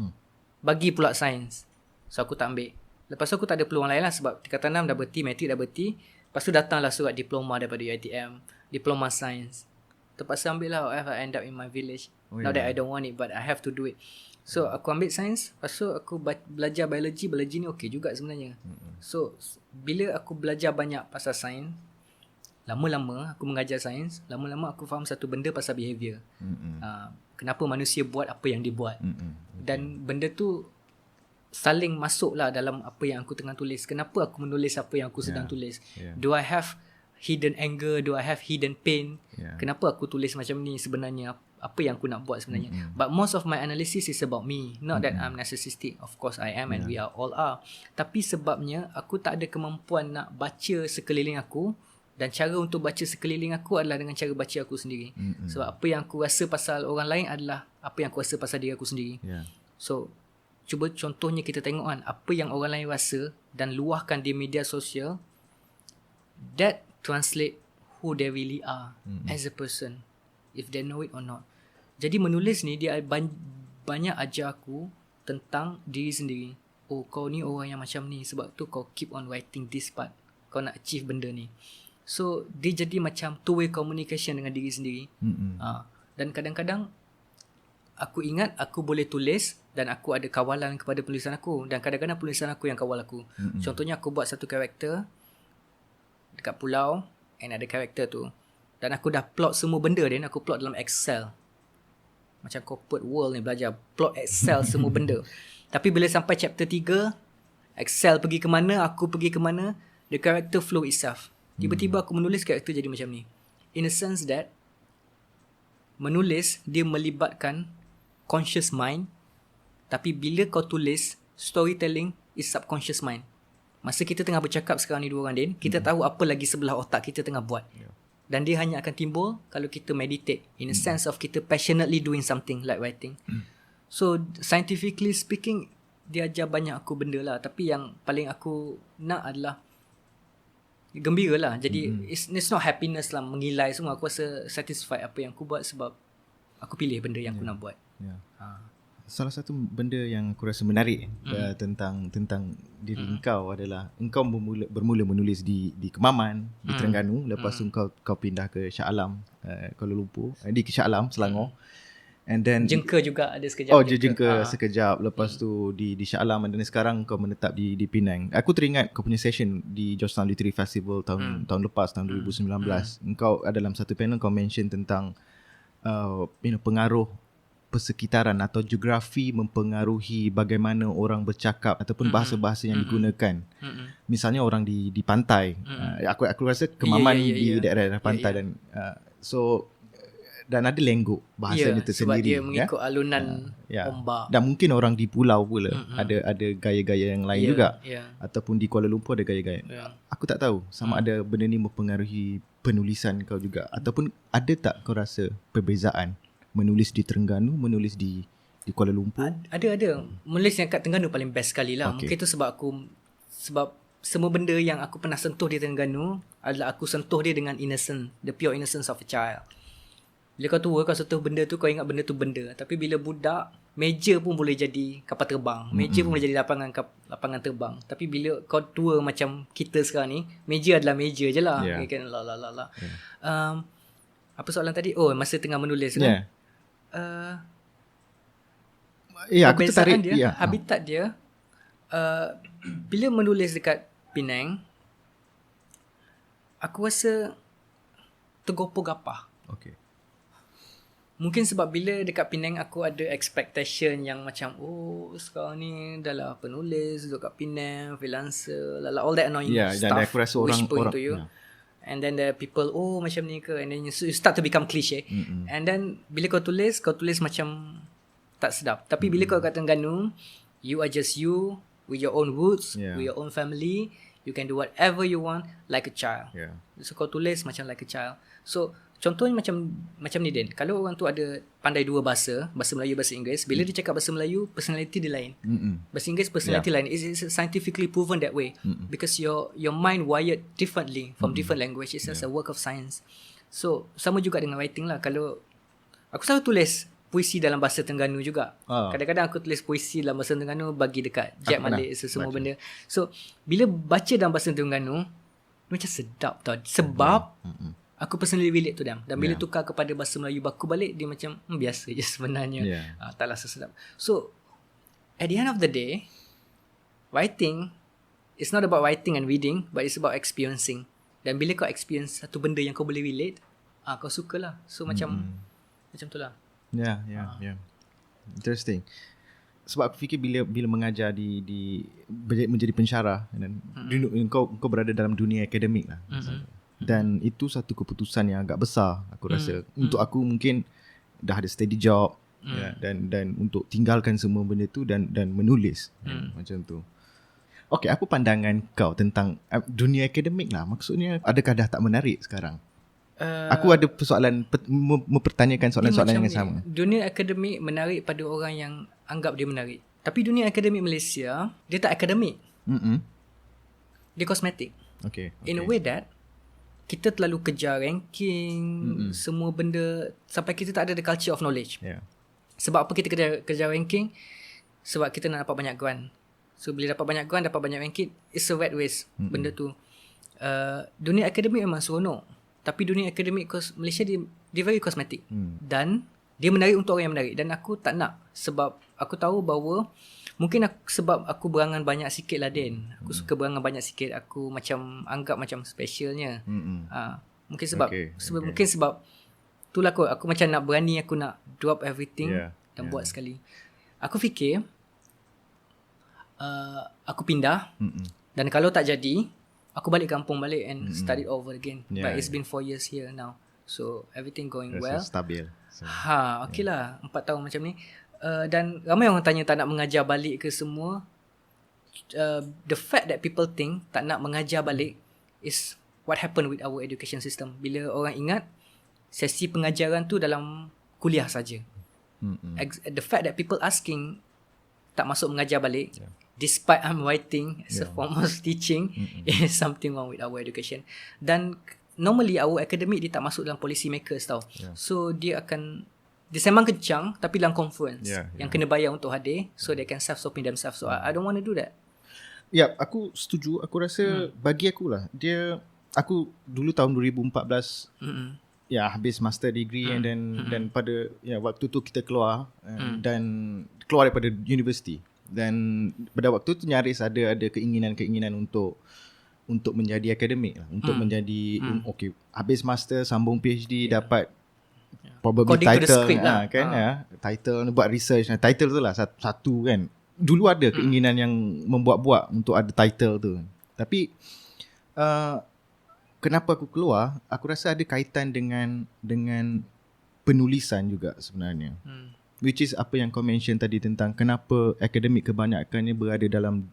bagi pula sains. So aku tak ambil. Lepas tu aku tak ada peluang lain lah sebab tingkatan 6 dah berhenti, matrik dah berhenti. Lepas tu datanglah surat diploma daripada UiTM, diploma sains. Terpaksa ambil lah, I end up in my village. Now that I don't want it, but I have to do it. So aku ambil sains. Lepas tu aku belajar biologi ni okey juga sebenarnya. So bila aku belajar banyak pasal sains, lama-lama aku mengajar sains, lama-lama aku faham satu benda pasal behavior. Kenapa manusia buat apa yang dia buat. Dan benda tu saling masuk lah dalam apa yang aku tengah tulis. Kenapa aku menulis apa yang aku sedang tulis? Do I have hidden anger? Do I have hidden pain? Kenapa aku tulis macam ni sebenarnya? Apa yang aku nak buat sebenarnya? But most of my analysis is about me. Not that I'm narcissistic. Of course I am, and we are all are. Tapi sebabnya aku tak ada kemampuan nak baca sekeliling aku, dan cara untuk baca sekeliling aku adalah dengan cara baca aku sendiri. Sebab apa yang aku rasa pasal orang lain adalah apa yang aku rasa pasal diri aku sendiri. So cuba contohnya kita tengok kan, apa yang orang lain rasa dan luahkan di media sosial, that translate who they really are as a person, if they know it or not. Jadi menulis ni dia banyak ajar aku tentang diri sendiri. Oh, kau ni orang yang macam ni, sebab tu kau keep on writing this part, kau nak achieve benda ni. So dia jadi macam two-way communication dengan diri sendiri. Dan kadang-kadang aku ingat aku boleh tulis dan aku ada kawalan kepada penulisan aku, dan kadang-kadang penulisan aku yang kawal aku. Contohnya aku buat satu karakter dekat pulau, and ada karakter tu, dan aku dah plot semua benda dia, aku plot dalam Excel. Macam corporate world ni, belajar plot Excel semua benda. Tapi bila sampai chapter 3, Excel pergi ke mana, aku pergi ke mana, the character flow itself. Tiba-tiba aku menulis karakter jadi macam ni. In a sense that menulis dia melibatkan conscious mind, tapi bila kau tulis, storytelling is subconscious mind. Masa kita tengah bercakap sekarang ni dua orang Din, kita tahu apa lagi sebelah otak kita tengah buat. Dan dia hanya akan timbul kalau kita meditate, in a sense of kita passionately doing something like writing. So scientifically speaking, dia ajar banyak aku benda lah. Tapi yang paling aku nak adalah gembira lah. Jadi it's not happiness lah, mengilai semua. Aku rasa satisfied apa yang aku buat sebab aku pilih benda yang aku nak buat. salah satu benda yang aku rasa menarik tentang diri kau adalah engkau bermula menulis di Kemaman, di Terengganu, lepas tu kau pindah ke Shah Alam, Kuala Lumpur, di Shah Alam, Selangor. And then Jengka juga ada sekejap. Jengka sekejap. Lepas tu di Shah Alam, dan sekarang kau menetap di Penang. Aku teringat kau punya session di Georgetown Literary Festival tahun lepas, tahun 2019. Engkau dalam satu panel kau mention tentang pengaruh persekitaran atau geografi mempengaruhi bagaimana orang bercakap ataupun bahasa-bahasa yang digunakan. Misalnya orang di pantai. Aku rasa Kemaman di daerah pantai. Dan dan ada lenggok bahasanya tersendiri. Sebab dia mengikut alunan ombak. Dan mungkin orang di pulau pula ada gaya-gaya yang lain juga. Ataupun di Kuala Lumpur ada gaya-gaya. Aku tak tahu sama ada benda ni mempengaruhi penulisan kau juga, ataupun ada tak kau rasa perbezaan menulis di Terengganu, menulis di Kuala Lumpur? Ada. Menulis yang kat Terengganu paling best sekali lah. Mungkin tu sebab semua benda yang aku pernah sentuh di Terengganu adalah aku sentuh dia dengan innocent, the pure innocence of a child. Bila kau tua, kau sentuh benda tu, kau ingat benda tu benda. Tapi bila budak, meja pun boleh jadi kapal terbang. Meja pun boleh jadi lapangan terbang. Tapi bila kau tua macam kita sekarang ni, meja adalah meja je lah. Kan? Apa soalan tadi? Masa tengah menulis kan? Aku tertarik dia, habitat dia. Bila menulis dekat Penang, aku rasa tergopoh-gapah. Okay. Mungkin sebab bila dekat Penang aku ada expectation yang macam sekarang ni dah lah penulis duduk kat Penang, freelancer, all that annoying stuff. Dan aku rasa orang to you. And then the people macam ni ke, and then you start to become cliche. And then bila kau tulis macam tak sedap. Tapi bila kau kat Terengganu, you are just you with your own roots, with your own family. You can do whatever you want like a child. So kau tulis macam like a child. So contohnya macam ni Din. Kalau orang tu ada pandai dua bahasa Melayu, bahasa Inggeris, bila dia cakap bahasa Melayu, personality dia lain. Bahasa Inggeris personality lain. It's scientifically proven that way. Because your mind wired differently from different language. It's just a work of science. So sama juga dengan writing lah. Kalau aku selalu tulis puisi dalam bahasa Terengganu juga. Kadang-kadang aku tulis puisi dalam bahasa Terengganu bagi dekat Jack Malik, semua benda. So bila baca dalam bahasa Terengganu, macam sedap tau. Sebab aku personally relate to them. Dan bila tukar kepada bahasa Melayu baku balik, dia macam biasa je sebenarnya. Taklah sesedap. So at the end of the day, writing it's not about writing and reading, but it's about experiencing. Dan bila kau experience satu benda yang kau boleh relate, kau sukalah. So macam tu lah. Yeah. Interesting. Sebab aku fikir bila mengajar di menjadi pensyarah, dan kau berada dalam dunia akademik lah. Dan itu satu keputusan yang agak besar aku rasa. Untuk aku mungkin dah ada steady job, dan untuk tinggalkan semua benda tu dan menulis macam tu. Okay, apa pandangan kau tentang dunia akademik lah? Maksudnya adakah dah tak menarik sekarang? Aku ada persoalan, mempertanyakan soalan-soalan yang sama. Dunia akademik menarik pada orang yang anggap dia menarik. Tapi dunia akademik Malaysia, dia tak akademik. Dia kosmetik. Okay. In a way that kita terlalu kejar ranking, semua benda, sampai kita tak ada the culture of knowledge. Sebab apa kita kejar ranking? Sebab kita nak dapat banyak grant. So bila dapat banyak grant, dapat banyak ranking, it's a rat race benda tu. Dunia akademik memang seronok. Tapi dunia akademik Malaysia dia very cosmetic. Dan dia menarik untuk orang yang menarik. Dan aku tak nak. Sebab aku tahu bahawa mungkin sebab aku berangan banyak sikit lah Din. Aku suka berangan banyak sikit. Aku macam anggap macam specialnya. Mungkin sebab mungkin sebab itulah aku macam nak berani, aku nak drop everything dan buat sekali. Aku fikir aku pindah, dan kalau tak jadi, aku balik kampung balik and start it over again. But it's been 4 years here now. So everything going well. Stabil. So, okay lah. 4 tahun macam ni. Dan ramai orang tanya tak nak mengajar balik ke semua. The fact that people think tak nak mengajar balik is what happened with our education system. Bila orang ingat sesi pengajaran tu dalam kuliah saja. The fact that people asking tak masuk mengajar balik, despite I'm writing as a form of teaching, is something wrong with our education. Dan normally our academic dia tak masuk dalam policy makers tau. So dia akan dia sembang kencang tapi dalam conference Yeah, yang kena bayar untuk hadir, so they can self-stopping themselves. So I don't want to do that. Ya, aku setuju. Aku rasa bagi aku lah, aku dulu tahun 2014 ya habis master degree and then pada waktu tu kita keluar dan keluar daripada universiti, dan pada waktu tu nyaris ada keinginan untuk menjadi akademik lah, untuk menjadi okay, habis master sambung PhD, dapat probably According to the title script lah. kan, title buat research, title tu lah satu kan. Dulu ada keinginan yang membuat-buat untuk ada title tu, tapi kenapa aku keluar, aku rasa ada kaitan dengan penulisan juga sebenarnya. Which is apa yang kau mention tadi tentang kenapa akademik kebanyakannya berada dalam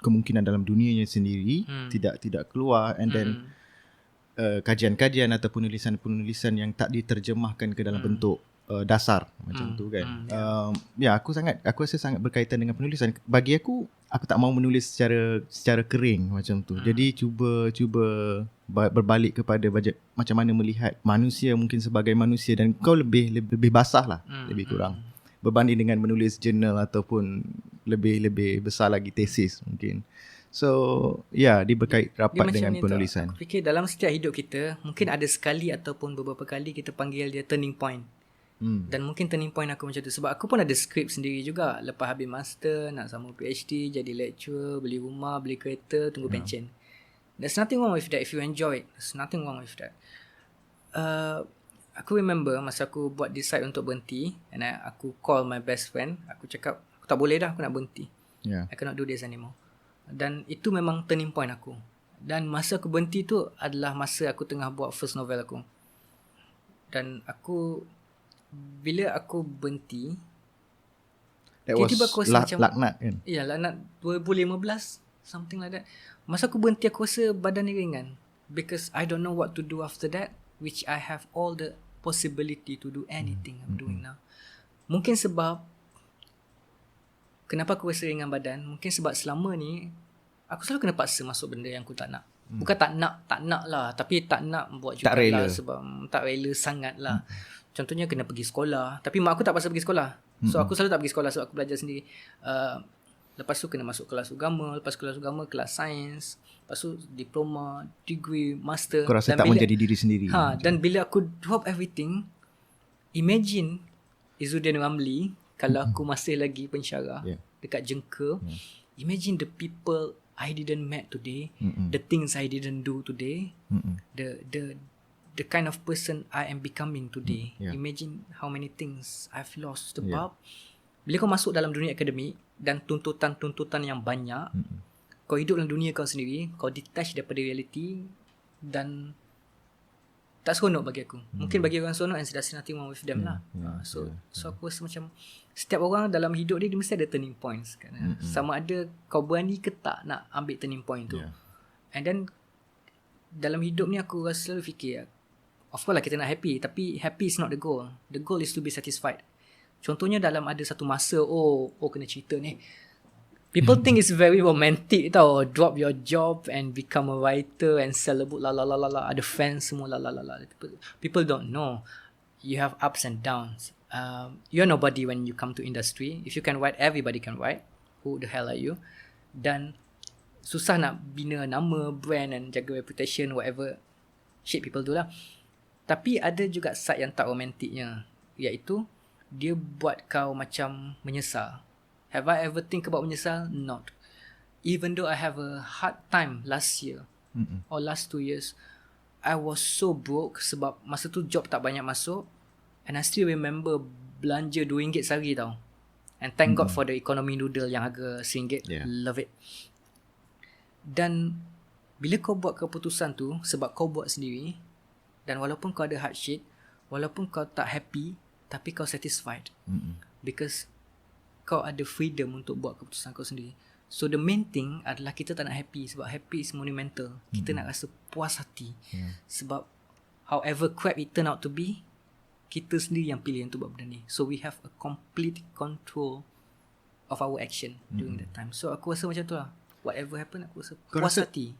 kemungkinan dalam dunianya sendiri, tidak keluar, and then kajian-kajian atau penulisan-penulisan yang tak diterjemahkan ke dalam bentuk dasar macam tu kan. Aku rasa sangat berkaitan dengan penulisan. Bagi aku tak mau menulis secara kering macam tu. Jadi cuba berbalik kepada macam mana melihat manusia mungkin sebagai manusia, dan kau lebih basah lah, lebih kurang berbanding dengan menulis jurnal ataupun lebih besar lagi tesis mungkin. So dia berkait rapat dengan penulisan. Aku fikir dalam setiap hidup kita mungkin ada sekali ataupun beberapa kali kita panggil dia turning point. Dan mungkin turning point aku macam tu, sebab aku pun ada skrip sendiri juga. Lepas habis master, nak sambung PhD, jadi lecturer, beli rumah, beli kereta, tunggu pencen. There's nothing wrong with that if you enjoy it. There's nothing wrong with that. Aku remember masa aku buat decide untuk berhenti, and aku call my best friend. Aku cakap, aku tak boleh dah, aku nak berhenti. I cannot do this anymore. Dan itu memang turning point aku. Dan masa aku berhenti tu adalah masa aku tengah buat first novel aku. Dan bila aku berhenti, tiba-tiba aku rasa macam laknat kan? Ya, laknat 2015, something like that. Masa aku berhenti, aku rasa badan ni ringan, because I don't know what to do after that, which I have all the possibility to do anything I'm doing now. Mungkin sebab kenapa aku rasa ringan badan, mungkin sebab selama ni aku selalu kena paksa masuk benda yang aku tak nak. Bukan tak nak lah, tapi tak nak buat juga lah, sebab tak rela sangat lah. Contohnya kena pergi sekolah, tapi mak aku tak paksa pergi sekolah. So aku selalu tak pergi sekolah sebab aku belajar sendiri. Lepas tu kena masuk kelas agama, lepas kelas agama kelas sains, lepas tu diploma, degree, master. Kau rasa tak menjadi diri sendiri. Dan bila aku drop everything, imagine Izzuddin Ramli kalau aku masih lagi pensyarah dekat Jengka. Imagine the people I didn't met today, the things I didn't do today, the kind of person I am becoming today. Imagine how many things I've lost. Sebab bila kau masuk dalam dunia akademik dan tuntutan yang banyak, kau hidup dalam dunia kau sendiri, kau detach daripada reality, dan tak seronok bagi aku. Mungkin bagi orang seronok, and there's nothing wrong with them lah. So aku rasa macam setiap orang dalam hidup dia mesti ada turning points kan. Sama ada kau berani ke tak nak ambil turning point tu. And then dalam hidup ni aku rasa selalu fikir, of course lah kita nak happy, tapi happy is not the goal. The goal is to be satisfied. Contohnya dalam ada satu masa, kena cerita ni, people think it's very romantic tau, drop your job and become a writer and sell a book, ada fans semua, People don't know you have ups and downs. You're nobody when you come to industry. If you can write, everybody can write. Who the hell are you? Dan susah nak bina nama, brand, and jaga reputation, whatever shit people do lah. Tapi ada juga side yang tak romantiknya, iaitu dia buat kau macam menyesal. Have I ever think about menyesal? Not. Even though I have a hard time last year or last 2 years, I was so broke sebab masa tu job tak banyak masuk, and I still remember belanja RM2 sehari tau. And thank God for the economy noodle yang harga RM1. Love it. Dan bila kau buat keputusan tu sebab kau buat sendiri, dan walaupun kau ada hardship, walaupun kau tak happy, tapi kau satisfied. Because kau ada freedom untuk buat keputusan kau sendiri. So the main thing adalah kita tak nak happy, sebab happy is monumental. Kita nak rasa puas hati. Sebab however crap it turn out to be, kita sendiri yang pilih untuk buat benda ni. So we have a complete control of our action during that time. So aku rasa macam tu lah. Whatever happen, aku rasa puas hati.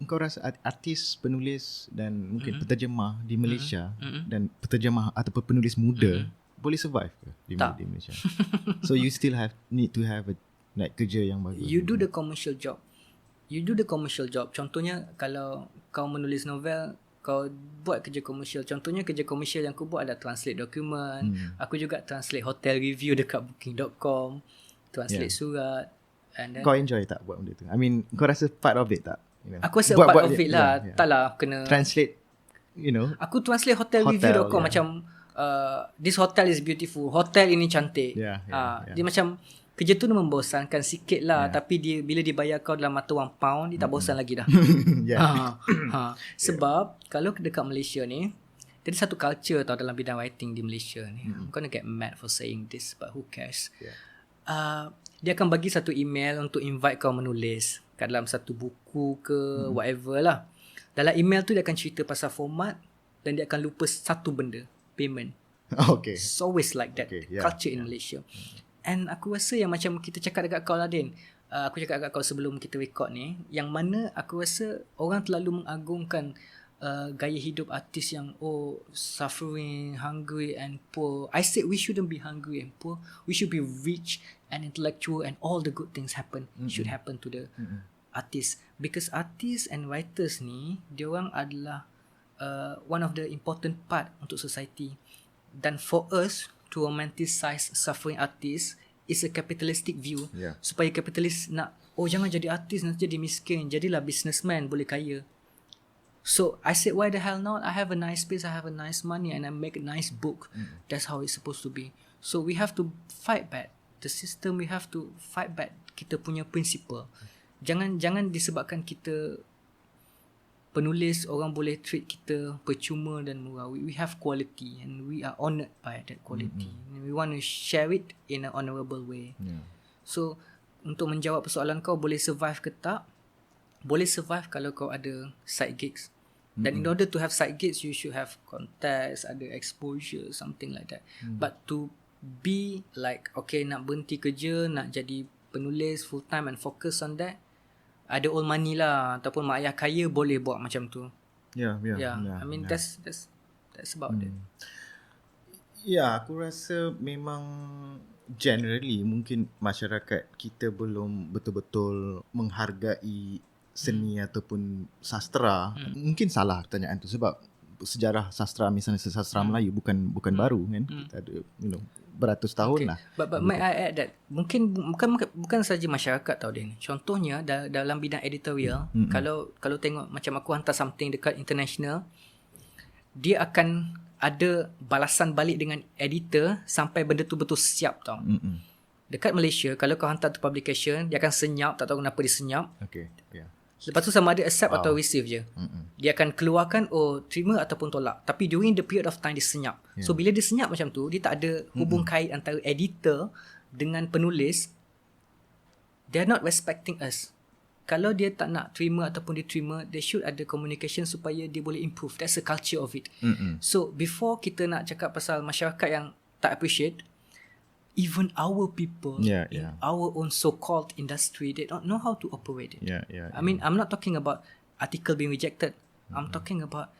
Kau rasa artis, penulis dan mungkin penterjemah di Malaysia dan penterjemah ataupun penulis muda boleh survive ke Tak. di Malaysia? So you still need to have a like kerja yang bagus. You do the commercial job. Contohnya kalau kau menulis novel, kau buat kerja komersial. Contohnya kerja komersial yang aku buat adalah translate dokumen. Aku juga translate hotel review dekat booking.com, translate surat. And then Kau enjoy tak buat benda tu? I mean, kau rasa part of it tak? You know? aku rasa part of it lah. Tak lah kena translate, you know. Aku translate hotelreview.com macam this hotel is beautiful. Hotel ini cantik. Dia macam kerja tu membosankan sikit lah. Tapi dia bila dibayar kau dalam mata wang pound, dia tak bosan lagi dah. Sebab kalau dekat Malaysia ni, dia ada satu culture tau dalam bidang writing di Malaysia ni. I'm gonna get mad for saying this, but who cares. Dia akan bagi satu email untuk invite kau menulis kat dalam satu buku ke whatever lah. Dalam email tu dia akan cerita pasal format dan dia akan lupa satu benda, payment. Okay. It's always like that culture in Malaysia. And aku rasa yang macam kita cakap dekat kau lah Din, aku cakap dekat kau sebelum kita record ni, yang mana aku rasa orang terlalu mengagungkan gaya hidup artis yang suffering, hungry and poor. I said we shouldn't be hungry and poor. We should be rich and intellectual, and all the good things should happen to the artists. Because artists and writers ni, diorang adalah one of the important part untuk society. Dan for us to romanticize suffering artists is a capitalistic view. Supaya kapitalis nak, jangan jadi artis, nanti jadi miskin, jadilah businessman, boleh kaya. So I said, why the hell not? I have a nice space, I have a nice money, and I make a nice book. That's how it's supposed to be. So we have to fight back the system. We have to fight back kita punya principle. Jangan disebabkan kita penulis, orang boleh treat kita percuma dan murah. We have quality and we are honoured by that quality. We want to share it in an honourable way. So untuk menjawab persoalan kau, boleh survive ke tak? Boleh survive kalau kau ada side gigs. Dan in order to have side gigs, you should have contacts, ada exposure, something like that. But to be like, okay, nak berhenti kerja, nak jadi penulis full time and focus on that, ada old money lah, ataupun mak ayah kaya boleh buat macam tu. I mean that's about it. Aku rasa memang generally mungkin masyarakat kita belum betul-betul menghargai seni ataupun sastra. Mungkin salah pertanyaan tu sebab sejarah sastra, misalnya sastra Melayu bukan baru kan. Kita ada beratus tahun lah. But may I add that bukan saja masyarakat tau Din. Contohnya dalam bidang editorial, kalau tengok macam aku hantar something dekat international, dia akan ada balasan balik dengan editor sampai benda tu betul siap tau. Dekat Malaysia, kalau kau hantar tu publication, dia akan senyap, tak tahu kenapa dia senyap. Lepas tu sama ada accept atau receive je. Dia akan keluarkan terima ataupun tolak. Tapi during the period of time dia senyap. So bila dia senyap macam tu, dia tak ada hubung kait antara editor dengan penulis. They are not respecting us. Kalau dia tak nak terima ataupun dia terima, there should ada communication supaya dia boleh improve. That's the culture of it. So before kita nak cakap pasal masyarakat yang tak appreciate, even our people in our own so-called industry, they don't know how to operate it. I mean, I'm not talking about article being rejected. I'm talking about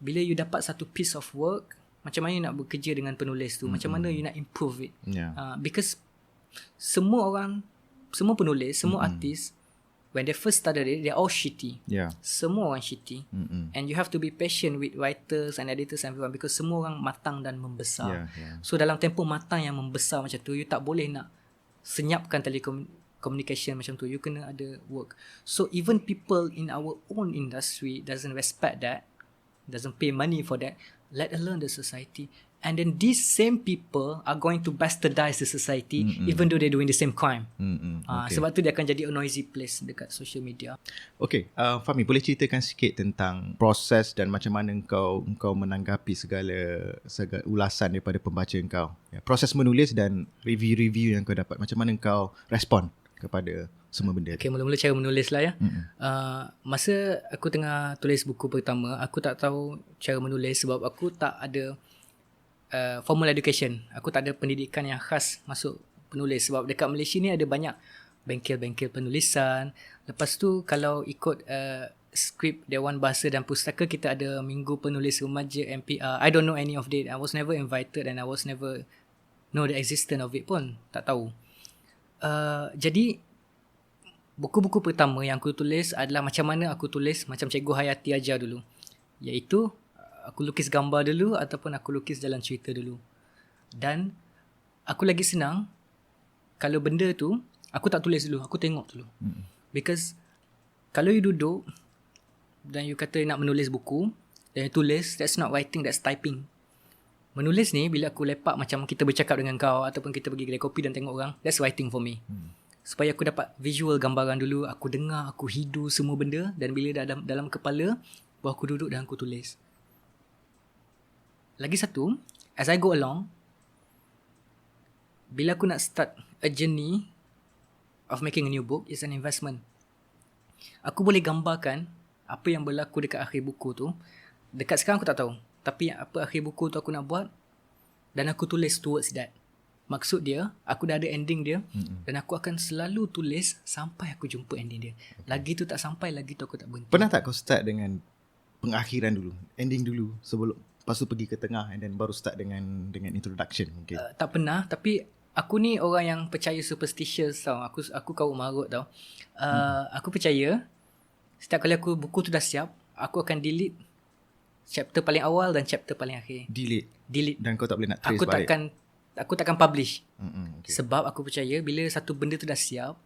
bila you dapat satu piece of work, macam mana you nak bekerja dengan penulis tu, macam mana you nak improve it. Because semua penulis, semua artis, when they first started it, they're all shitty. Semua orang shitty. And you have to be patient with writers and editors and everyone, because semua orang matang dan membesar. So dalam tempoh matang yang membesar macam tu, you tak boleh nak senyapkan communication macam tu. You kena ada work. So even people in our own industry doesn't respect that, doesn't pay money for that, let alone the society. And then these same people are going to bastardize the society, even though they're doing the same crime. Sebab tu dia akan jadi a noisy place dekat social media. Okay, Fahmi, boleh ceritakan sikit tentang proses dan macam mana engkau menanggapi segala ulasan daripada pembaca engkau, proses menulis dan review-review yang kau dapat, macam mana engkau respon kepada semua benda. Okay, mula-mula cara menulis lah ya. Masa aku tengah tulis buku pertama, aku tak tahu cara menulis sebab aku tak ada formal education. Aku tak ada pendidikan yang khas masuk penulis. Sebab dekat Malaysia ni ada banyak bengkel-bengkel penulisan. Lepas tu kalau ikut skrip Dewan Bahasa dan Pustaka, kita ada Minggu Penulis Remaja MPR. I don't know any of that. I was never invited and I was never know the existence of it pun. Tak tahu. Jadi buku-buku pertama yang aku tulis adalah macam mana aku tulis macam Cikgu Hayati ajar dulu. Iaitu aku lukis gambar dulu ataupun aku lukis jalan cerita dulu. Dan aku lagi senang kalau benda tu aku tak tulis dulu, aku tengok dulu. Because kalau you duduk dan you kata nak menulis buku dan you tulis, that's not writing, that's typing. Menulis ni bila aku lepak macam kita bercakap dengan kau ataupun kita pergi kedai kopi dan tengok orang, that's writing for me. Supaya aku dapat visual gambaran dulu, aku dengar, aku hidu semua benda, dan bila dalam kepala, baru aku duduk dan aku tulis. Lagi satu, as I go along, bila aku nak start a journey of making a new book, is an investment. Aku boleh gambarkan apa yang berlaku dekat akhir buku tu. Dekat sekarang aku tak tahu, tapi apa akhir buku tu aku nak buat, dan aku tulis towards that. Maksud dia, aku dah ada ending dia, dan aku akan selalu tulis sampai aku jumpa ending dia. Lagi tu tak sampai, lagi tu aku tak berhenti. Pernah tak kau start dengan pengakhiran dulu, ending dulu, sebelum lepas tu pergi ke tengah and then baru start dengan introduction mungkin? Tak pernah, tapi aku ni orang yang percaya superstitious tau. Aku kau marut tau. Aku percaya setiap kali buku tu dah siap, aku akan delete chapter paling awal dan chapter paling akhir. Delete. Dan kau tak boleh nak trace balik. Aku takkan publish. Okay. Sebab aku percaya bila satu benda tu dah siap,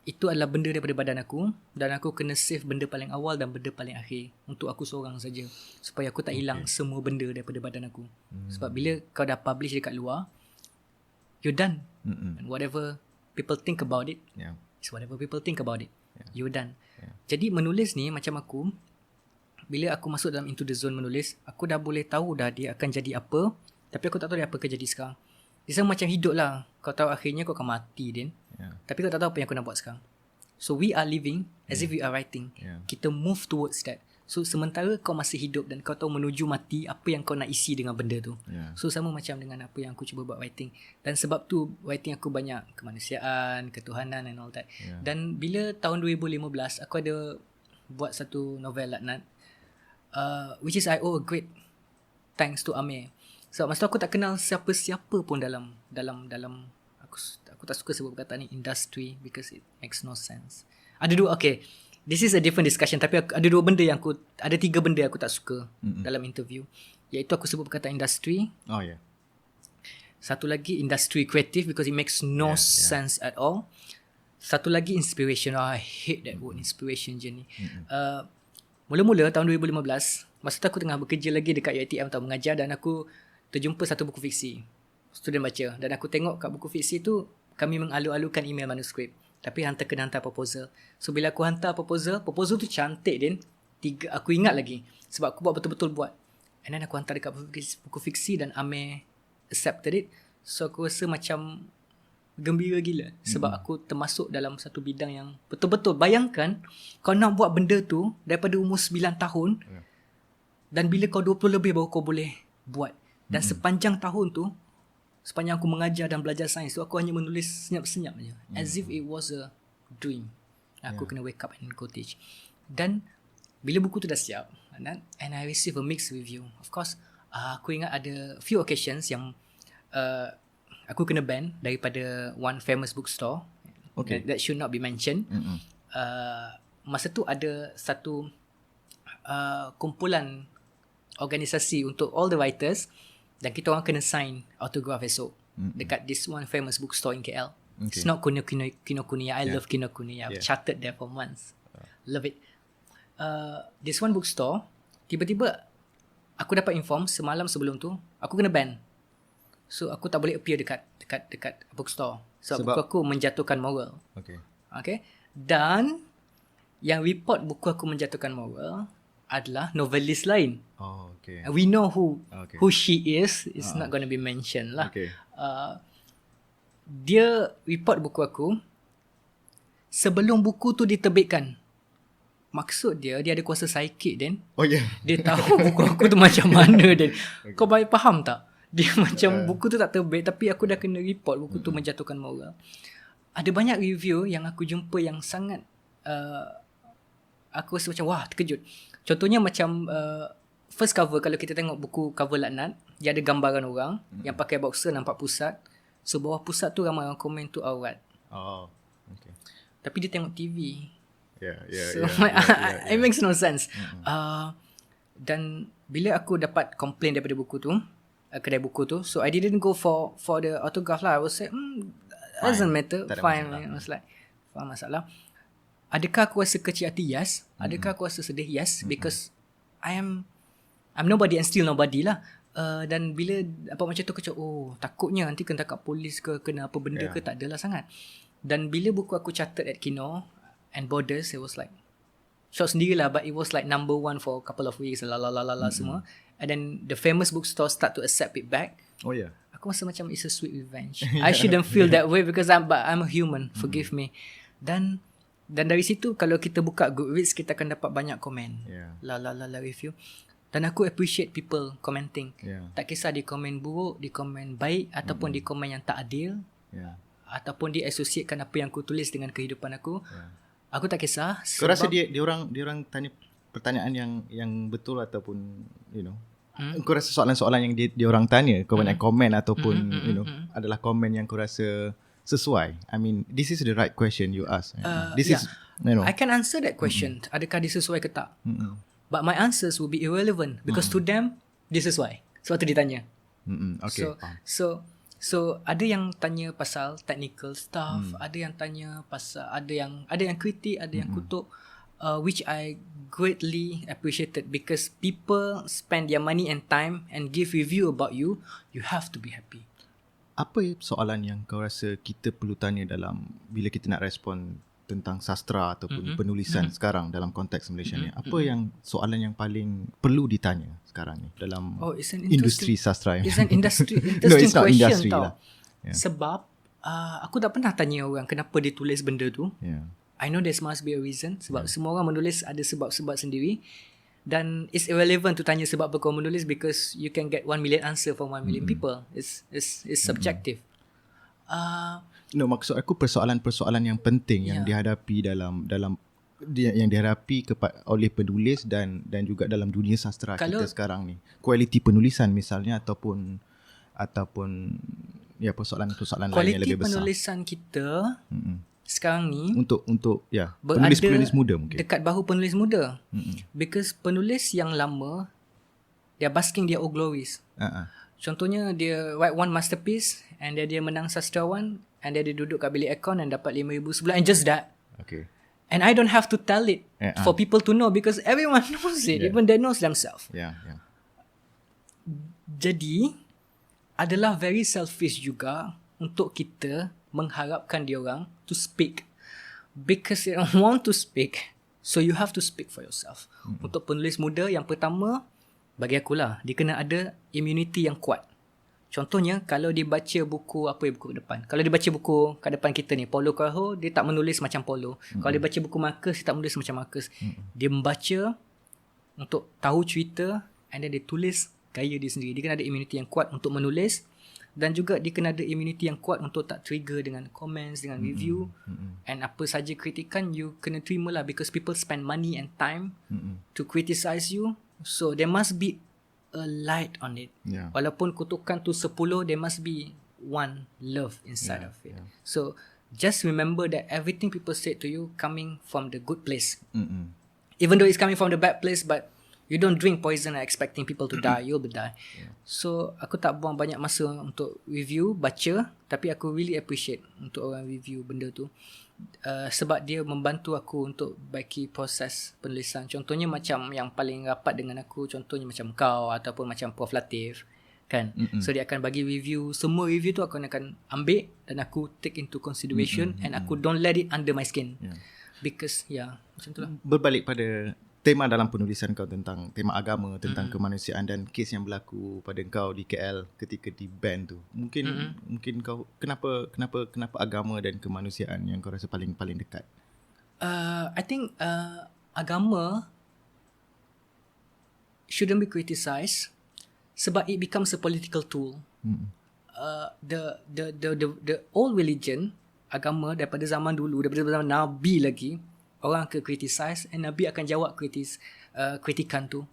itu adalah benda daripada badan aku, dan aku kena save benda paling awal dan benda paling akhir untuk aku seorang saja, supaya aku tak hilang semua benda daripada badan aku. Sebab bila kau dah publish dekat luar, you're done. And whatever people think about it, is whatever people think about it. You're done. Jadi menulis ni macam aku, bila aku masuk dalam into the zone menulis, aku dah boleh tahu dah dia akan jadi apa, tapi aku tak tahu dia apa akan jadi sekarang. Dia sama macam hidup lah. Kau tahu akhirnya kau akan mati, Din. Tapi kau tak tahu apa yang aku nak buat sekarang. So we are living as if we are writing. Kita move towards that. So sementara kau masih hidup dan kau tahu menuju mati, apa yang kau nak isi dengan benda tu. So sama macam dengan apa yang aku cuba buat writing. Dan sebab tu writing aku banyak kemanusiaan, ketuhanan and all that. Dan bila tahun 2015 aku ada buat satu novel Laknat, which is I owe a great thanks to Amir. Sebab masa tu aku tak kenal siapa-siapa pun dalam aku tak suka sebut perkataan ni industry, because it makes no sense. Ada dua, okay, this is a different discussion, tapi ada tiga benda yang aku tak suka dalam interview, iaitu aku sebut perkataan industry. Satu lagi industry kreatif, because it makes no sense at all. Satu lagi inspiration. I hate that word, inspiration je ni. Mula-mula tahun 2015, masa tu aku tengah bekerja lagi dekat UiTM tau, mengajar, dan aku terjumpa satu buku fiksi, student baca, dan aku tengok kat buku fiksi tu kami mengalu-alukan email manuskrip, tapi kena hantar proposal. So bila aku hantar proposal tu cantik, Din. Aku ingat lagi sebab aku buat betul-betul buat, and then aku hantar dekat buku fiksi dan Amir accepted it. So aku rasa macam gembira gila, sebab aku termasuk dalam satu bidang yang betul-betul, bayangkan kau nak buat benda tu daripada umur 9 tahun, dan bila kau 20 lebih baru kau boleh buat. Dan sepanjang tahun tu, sepanjang aku mengajar dan belajar sains tu, aku hanya menulis senyap-senyap je, as if it was a dream. Aku kena wake up and go teach. Dan bila buku tu dah siap, and I receive a mixed review, of course, aku ingat ada few occasions yang aku kena ban daripada one famous bookstore. That should not be mentioned. Masa tu ada satu kumpulan organisasi untuk all the writers, dan kita orang kena sign autograph esok dekat this one famous bookstore in KL. It's not Kinokuniya. I love Kinokuniya. I've charted there for months. Love it. This one bookstore, tiba-tiba aku dapat inform semalam sebelum tu aku kena ban. So aku tak boleh appear dekat bookstore. Sebab buku aku menjatuhkan moral. Okay. Dan yang report buku aku menjatuhkan moral adalah novelis lain. We know who she is. It's not going to be mentioned lah. Dia report buku aku sebelum buku tu diterbitkan. Maksud dia ada kuasa psikik, Dan. Dia tahu buku aku tu macam mana, Dan. Kau baik faham tak? Dia macam buku tu tak terbit, tapi aku dah kena report buku tu menjatuhkan moral. Ada banyak review yang aku jumpa yang sangat aku rasa macam wah, terkejut. Contohnya macam first cover, kalau kita tengok buku cover Laknat, dia ada gambaran orang yang pakai boxer nampak pusat. So bawah pusat tu ramai orang komen tu aurat. Oh, okay. Tapi dia tengok TV. Yeah. So it makes no sense. Dan bila aku dapat komplain daripada buku tu, kedai buku tu, so I didn't go for the autograph lah. I was like, doesn't matter, fine. I was like, faham masalah. Adakah aku rasa kecil hati? Yes. Adakah aku rasa sedih? Yes. Because I'm nobody and still nobody lah. Dan bila apa macam tu, aku cakap, takutnya nanti kena tangkap polis ke, kena apa benda ke, tak adalah sangat. Dan bila buku aku catat at Kino and Borders, it was like short sendirilah, but it was like number 1 for a couple of weeks, semua. And then the famous bookstore start to accept it back. Oh yeah. Aku rasa macam it's a sweet revenge. I shouldn't feel that way because I'm a human. Forgive me. Dan dari situ, kalau kita buka Goodreads, kita akan dapat banyak komen. Review. Dan aku appreciate people commenting. Tak kisah di komen buruk, di komen baik, ataupun di komen yang tak adil, ataupun dia associatekan apa yang aku tulis dengan kehidupan aku. Aku tak kisah. Kau rasa dia orang tanya pertanyaan yang betul ataupun kau rasa soalan-soalan yang dia orang tanya, kau banyak komen ataupun adalah komen yang kau rasa sesuai? I mean, this is the right question you ask. This is I can answer that question. Adakah dia sesuai ke tak? But my answers will be irrelevant because to them dia sesuai. Sebab tu dia tanya. Okay. So ada yang tanya pasal technical stuff, ada yang tanya pasal ada yang kritik, ada yang kutuk, which I greatly appreciated because people spend their money and time and give review about you. You have to be happy. Apa soalan yang kau rasa kita perlu tanya dalam bila kita nak respon tentang sastra ataupun penulisan sekarang dalam konteks Malaysia ni? Apa yang soalan yang paling perlu ditanya sekarang ni dalam industri sastra? It's an interesting question tau. Sebab aku tak pernah tanya orang kenapa dia tulis benda tu. I know there must be a reason. Sebab semua orang menulis ada sebab-sebab sendiri. Dan it's irrelevant to tanya sebab apa kau menulis because you can get 1 million answer from 1 million people. It's subjective. No, maksud aku persoalan-persoalan yang penting yang dihadapi dalam yang dihadapi oleh penulis dan juga dalam dunia sastra kita sekarang ni. Kualiti penulisan misalnya ataupun persoalan-persoalan lain yang lebih besar. Kualiti penulisan kita sekarang ni untuk penulis-penulis muda mungkin. Dekat bahu penulis muda. Because penulis yang lama they are basking their old glories. Contohnya dia write one masterpiece and dia menang sastrawan and dia duduk kat bilik aircon and dapat 5,000 sebulan and just that. Okay. And I don't have to tell it for people to know because everyone knows it, even they knows themselves. Jadi adalah very selfish juga untuk kita mengharapkan dia orang to speak because they don't want to speak. So you have to speak for yourself. Untuk penulis muda, yang pertama bagi akulah, dia kena ada immunity yang kuat. Contohnya kalau dia baca buku buku depan. Kalau dia baca buku kat depan kita ni, Paulo Coelho, dia tak menulis macam Paulo. Kalau dia baca buku Marcus, dia tak menulis macam Marcus. Dia membaca untuk tahu cerita and then dia tulis gaya dia sendiri. Dia kena ada immunity yang kuat untuk menulis. Dan juga dia kena ada immunity yang kuat untuk tak trigger dengan comments, dengan review. And apa saja kritikan, you kena terima lah because people spend money and time to criticize you. So there must be a light on it. Walaupun kutukan tu 10, there must be one love inside of it. So just remember that everything people say to you coming from the good place. Even though it's coming from the bad place, but you don't drink poison and expecting people to die, you'll be die. So aku tak buang banyak masa untuk review, baca, tapi aku really appreciate untuk orang review benda tu. Sebab dia membantu aku untuk baiki proses penulisan. Contohnya macam yang paling rapat dengan aku, contohnya macam kau ataupun macam Prof Latif kan. So dia akan bagi review, semua review tu aku akan ambil dan aku take into consideration and aku don't let it under my skin. Because macam tu lah. Berbalik pada tema dalam penulisan kau tentang tema agama, tentang kemanusiaan dan kes yang berlaku pada kau di KL ketika di ban tu. Mungkin kau kenapa agama dan kemanusiaan yang kau rasa paling dekat? I think agama shouldn't be criticized sebab it becomes a political tool. The old religion, agama daripada zaman dulu, daripada zaman Nabi lagi, orang akan criticize and Nabi akan jawab kritikan tu.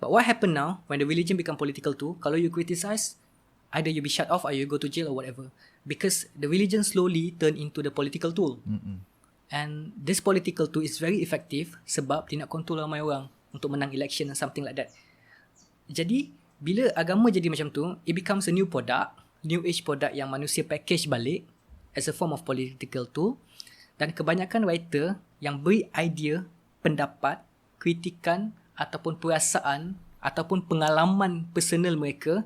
But what happened now when the religion become political too? Kalau you criticize, either you be shut off or you go to jail or whatever. Because the religion slowly turn into the political tool. And this political tool is very effective sebab dia nak control ramai orang untuk menang election and something like that. Jadi, bila agama jadi macam tu, it becomes a new product, new age product yang manusia package balik as a form of political tool. Dan kebanyakan writer yang beri idea, pendapat, kritikan ataupun perasaan ataupun pengalaman personal mereka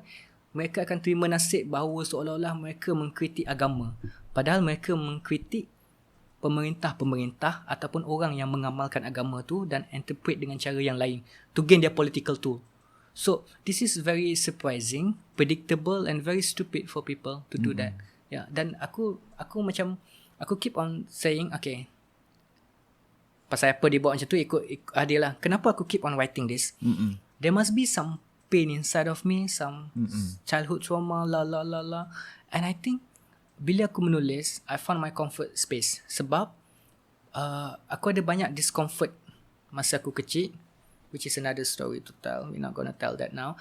akan terima nasib bahawa seolah-olah mereka mengkritik agama. Padahal mereka mengkritik pemerintah-pemerintah ataupun orang yang mengamalkan agama tu dan interpret dengan cara yang lain to gain their political tool. So, this is very surprising, predictable and very stupid for people to do that. Yeah, dan aku keep on saying, okay, pasal apa dia buat macam tu, ikut dia lah. Kenapa aku keep on writing this? There must be some pain inside of me, some childhood trauma, and I think bila aku menulis, I found my comfort space. Sebab aku ada banyak discomfort masa aku kecil, which is another story to tell. We're not gonna tell that now.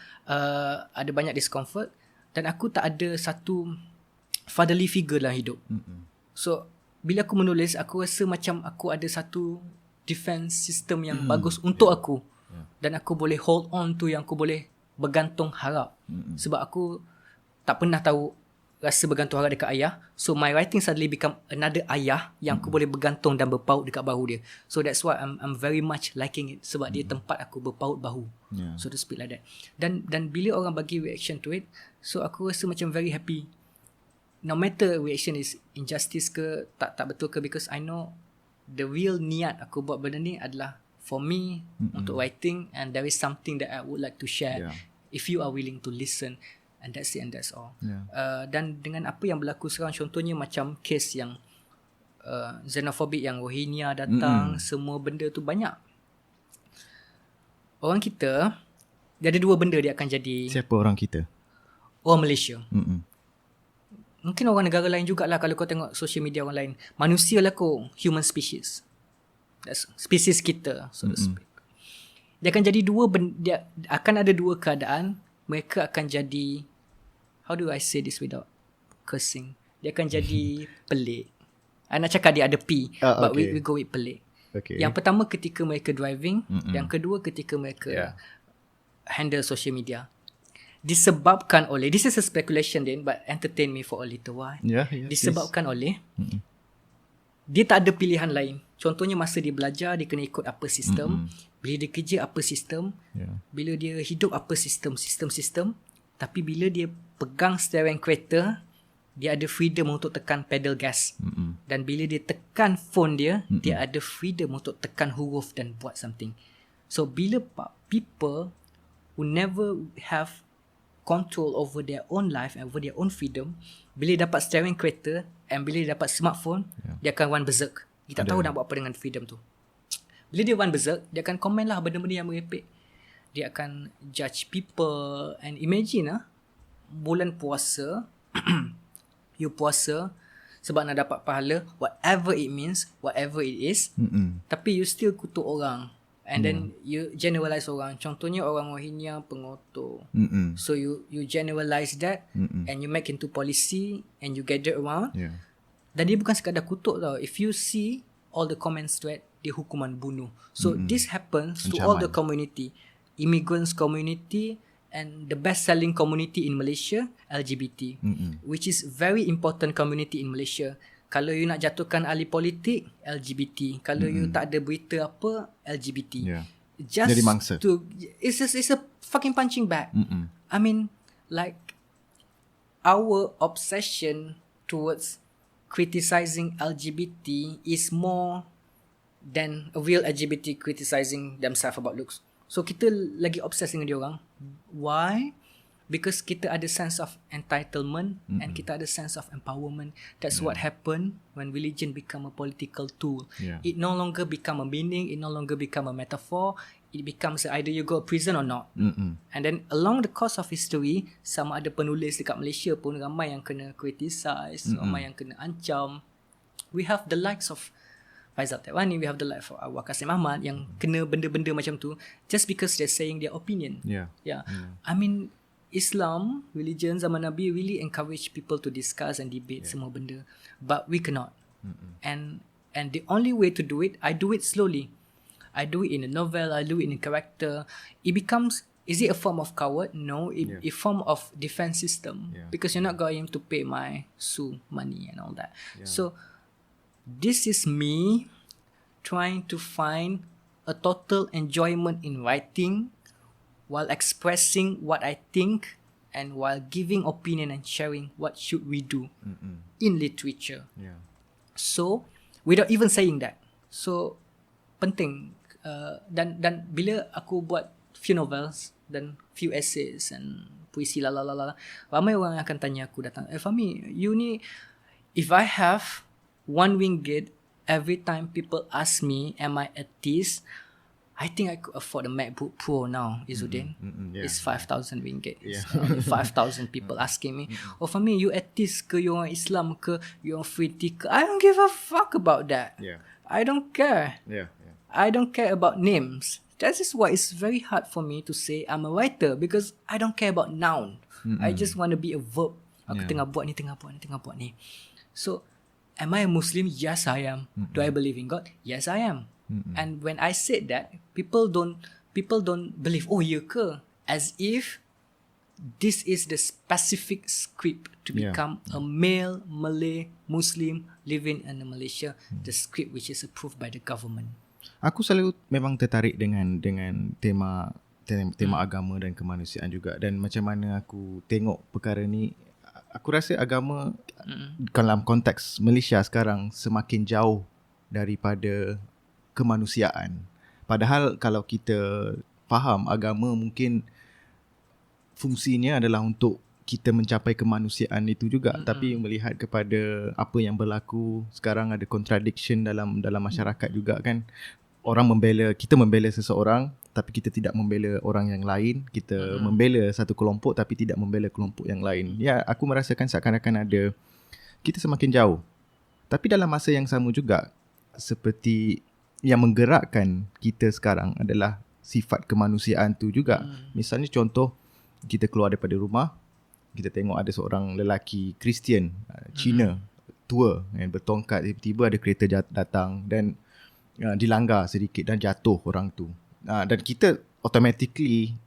Ada banyak discomfort dan aku tak ada satu fatherly figure dalam hidup. So, bila aku menulis, aku rasa macam aku ada satu defense system yang bagus untuk aku. Dan aku boleh hold on to yang aku boleh bergantung harap. Sebab aku tak pernah tahu rasa bergantung harap dekat ayah. So my writing suddenly become another ayah yang aku boleh bergantung dan berpaut dekat bahu dia. So that's why I'm very much liking it. Sebab dia tempat aku berpaut bahu, so to speak like that. Dan bila orang bagi reaction to it, so aku rasa macam very happy. No matter reaction is injustice ke tak betul ke, because I know the real niat aku buat benda ni adalah for me, untuk writing, and there is something that I would like to share if you are willing to listen. And that's it and that's all. Dan dengan apa yang berlaku sekarang, contohnya macam kes yang xenophobic yang Rohingya datang, semua benda tu banyak. Orang kita, dia ada dua benda dia akan jadi. Siapa orang kita? Orang Malaysia. Mungkin orang negara lain jugalah kalau kau tengok social media orang lain. Manusia lah kau, human species. That's species kita, so to speak. Dia akan jadi dia akan ada dua keadaan. Mereka akan jadi, how do I say this without cursing? Dia akan jadi pelik. I nak cakap dia ada P, but we go with pelik. Yang pertama ketika mereka driving, yang kedua ketika mereka handle social media. Disebabkan oleh, this is a speculation then, but entertain me for a little while. Disebabkan oleh, dia tak ada pilihan lain. Contohnya masa dia belajar, dia kena ikut apa sistem. Bila dia kerja, apa sistem. Bila dia hidup, apa sistem. Tapi bila dia pegang steering kereta, dia ada freedom untuk tekan pedal gas. Dan bila dia tekan phone dia, dia ada freedom untuk tekan huruf dan buat something. So, bila people who never have control over their own life and over their own freedom, bila dia dapat steering kereta and bila dia dapat smartphone, dia akan run berserk. Dia tak tahu nak buat apa dengan freedom tu. Bila dia run berserk, dia akan komen lah benda-benda yang merepek. Dia akan judge people. And imagine bulan puasa, you puasa sebab nak dapat pahala, whatever it means, whatever it is, tapi you still kutuk orang. And then you generalize orang. Contohnya orang Rohingya pengotor. So you generalize that and you make into policy and you gather around. Dan dia bukan sekadar kutuk tau. If you see all the comments thread, dia hukuman bunuh. So this happens to all the community. Immigrants community and the best selling community in Malaysia, LGBT. Which is very important community in Malaysia. Kalau you nak jatuhkan ahli politik, LGBT. Kalau you tak ada berita apa, LGBT. Just jadi mangsa. It's a fucking punching bag. I mean, like, our obsession towards criticizing LGBT is more than a real LGBT criticizing themselves about looks. So, kita lagi obsessed dengan dia orang. Why? Because kita ada sense of entitlement and kita ada sense of empowerment. That's what happened when religion become a political tool. It no longer become a meaning. It no longer become a metaphor. It becomes either you go to prison or not. And then along the course of history, sama ada penulis dekat Malaysia pun ramai yang kena criticize, ramai yang kena ancam. We have the likes of Faizal Taiwani, we have the life of Awak Kasim Ahmad yang kena benda-benda macam tu just because they're saying their opinion. Yeah. I mean, Islam, religion zaman Nabi really encourage people to discuss and debate semua benda, but we cannot. And the only way to do it, I do it slowly. I do it in a novel, I do it in a character. It becomes, is it a form of coward? No, a form of defense system, because you're not going to pay my money and all that. So this is me trying to find a total enjoyment in writing while expressing what I think and while giving opinion and sharing what should we do in literature. So without even saying that, so penting dan bila aku buat few novels dan few essays and puisi ramai orang akan tanya aku datang, Fahmi, you ni, if I have RM1 every time people ask me am I atheist, I think I could afford a MacBook Pro now, Izzuddin. It's RM5,000. It's only 5,000 people asking me, oh Fahmi, you atheist ke, you orang Islam ke, you orang free thinker? I don't give a fuck about that. I don't care. I don't care about names. That is why it's very hard for me to say I'm a writer, because I don't care about noun. I just want to be a verb. Aku tengah buat ni. So, am I a Muslim? Yes, I am. Do I believe in God? Yes, I am. And when I said that, people don't believe, oh, ya ke? As if this is the specific script to become a male Malay Muslim living in Malaysia, the script which is approved by the government. Aku selalu memang tertarik dengan tema agama dan kemanusiaan juga, dan macam mana aku tengok perkara ni, aku rasa agama dalam konteks Malaysia sekarang semakin jauh daripada kemanusiaan. Padahal kalau kita faham agama mungkin fungsinya adalah untuk kita mencapai kemanusiaan itu juga, tapi melihat kepada apa yang berlaku sekarang, ada contradiction dalam masyarakat juga kan. Kita membela seseorang tapi kita tidak membela orang yang lain, kita membela satu kelompok tapi tidak membela kelompok yang lain. Ya, aku merasakan seakan-akan kita semakin jauh. Tapi dalam masa yang sama juga, seperti yang menggerakkan kita sekarang adalah sifat kemanusiaan tu juga. Misalnya contoh, kita keluar daripada rumah, kita tengok ada seorang lelaki Kristian Cina tua yang bertongkat, tiba-tiba ada kereta datang dan dilanggar sedikit dan jatuh orang tu, dan kita automatically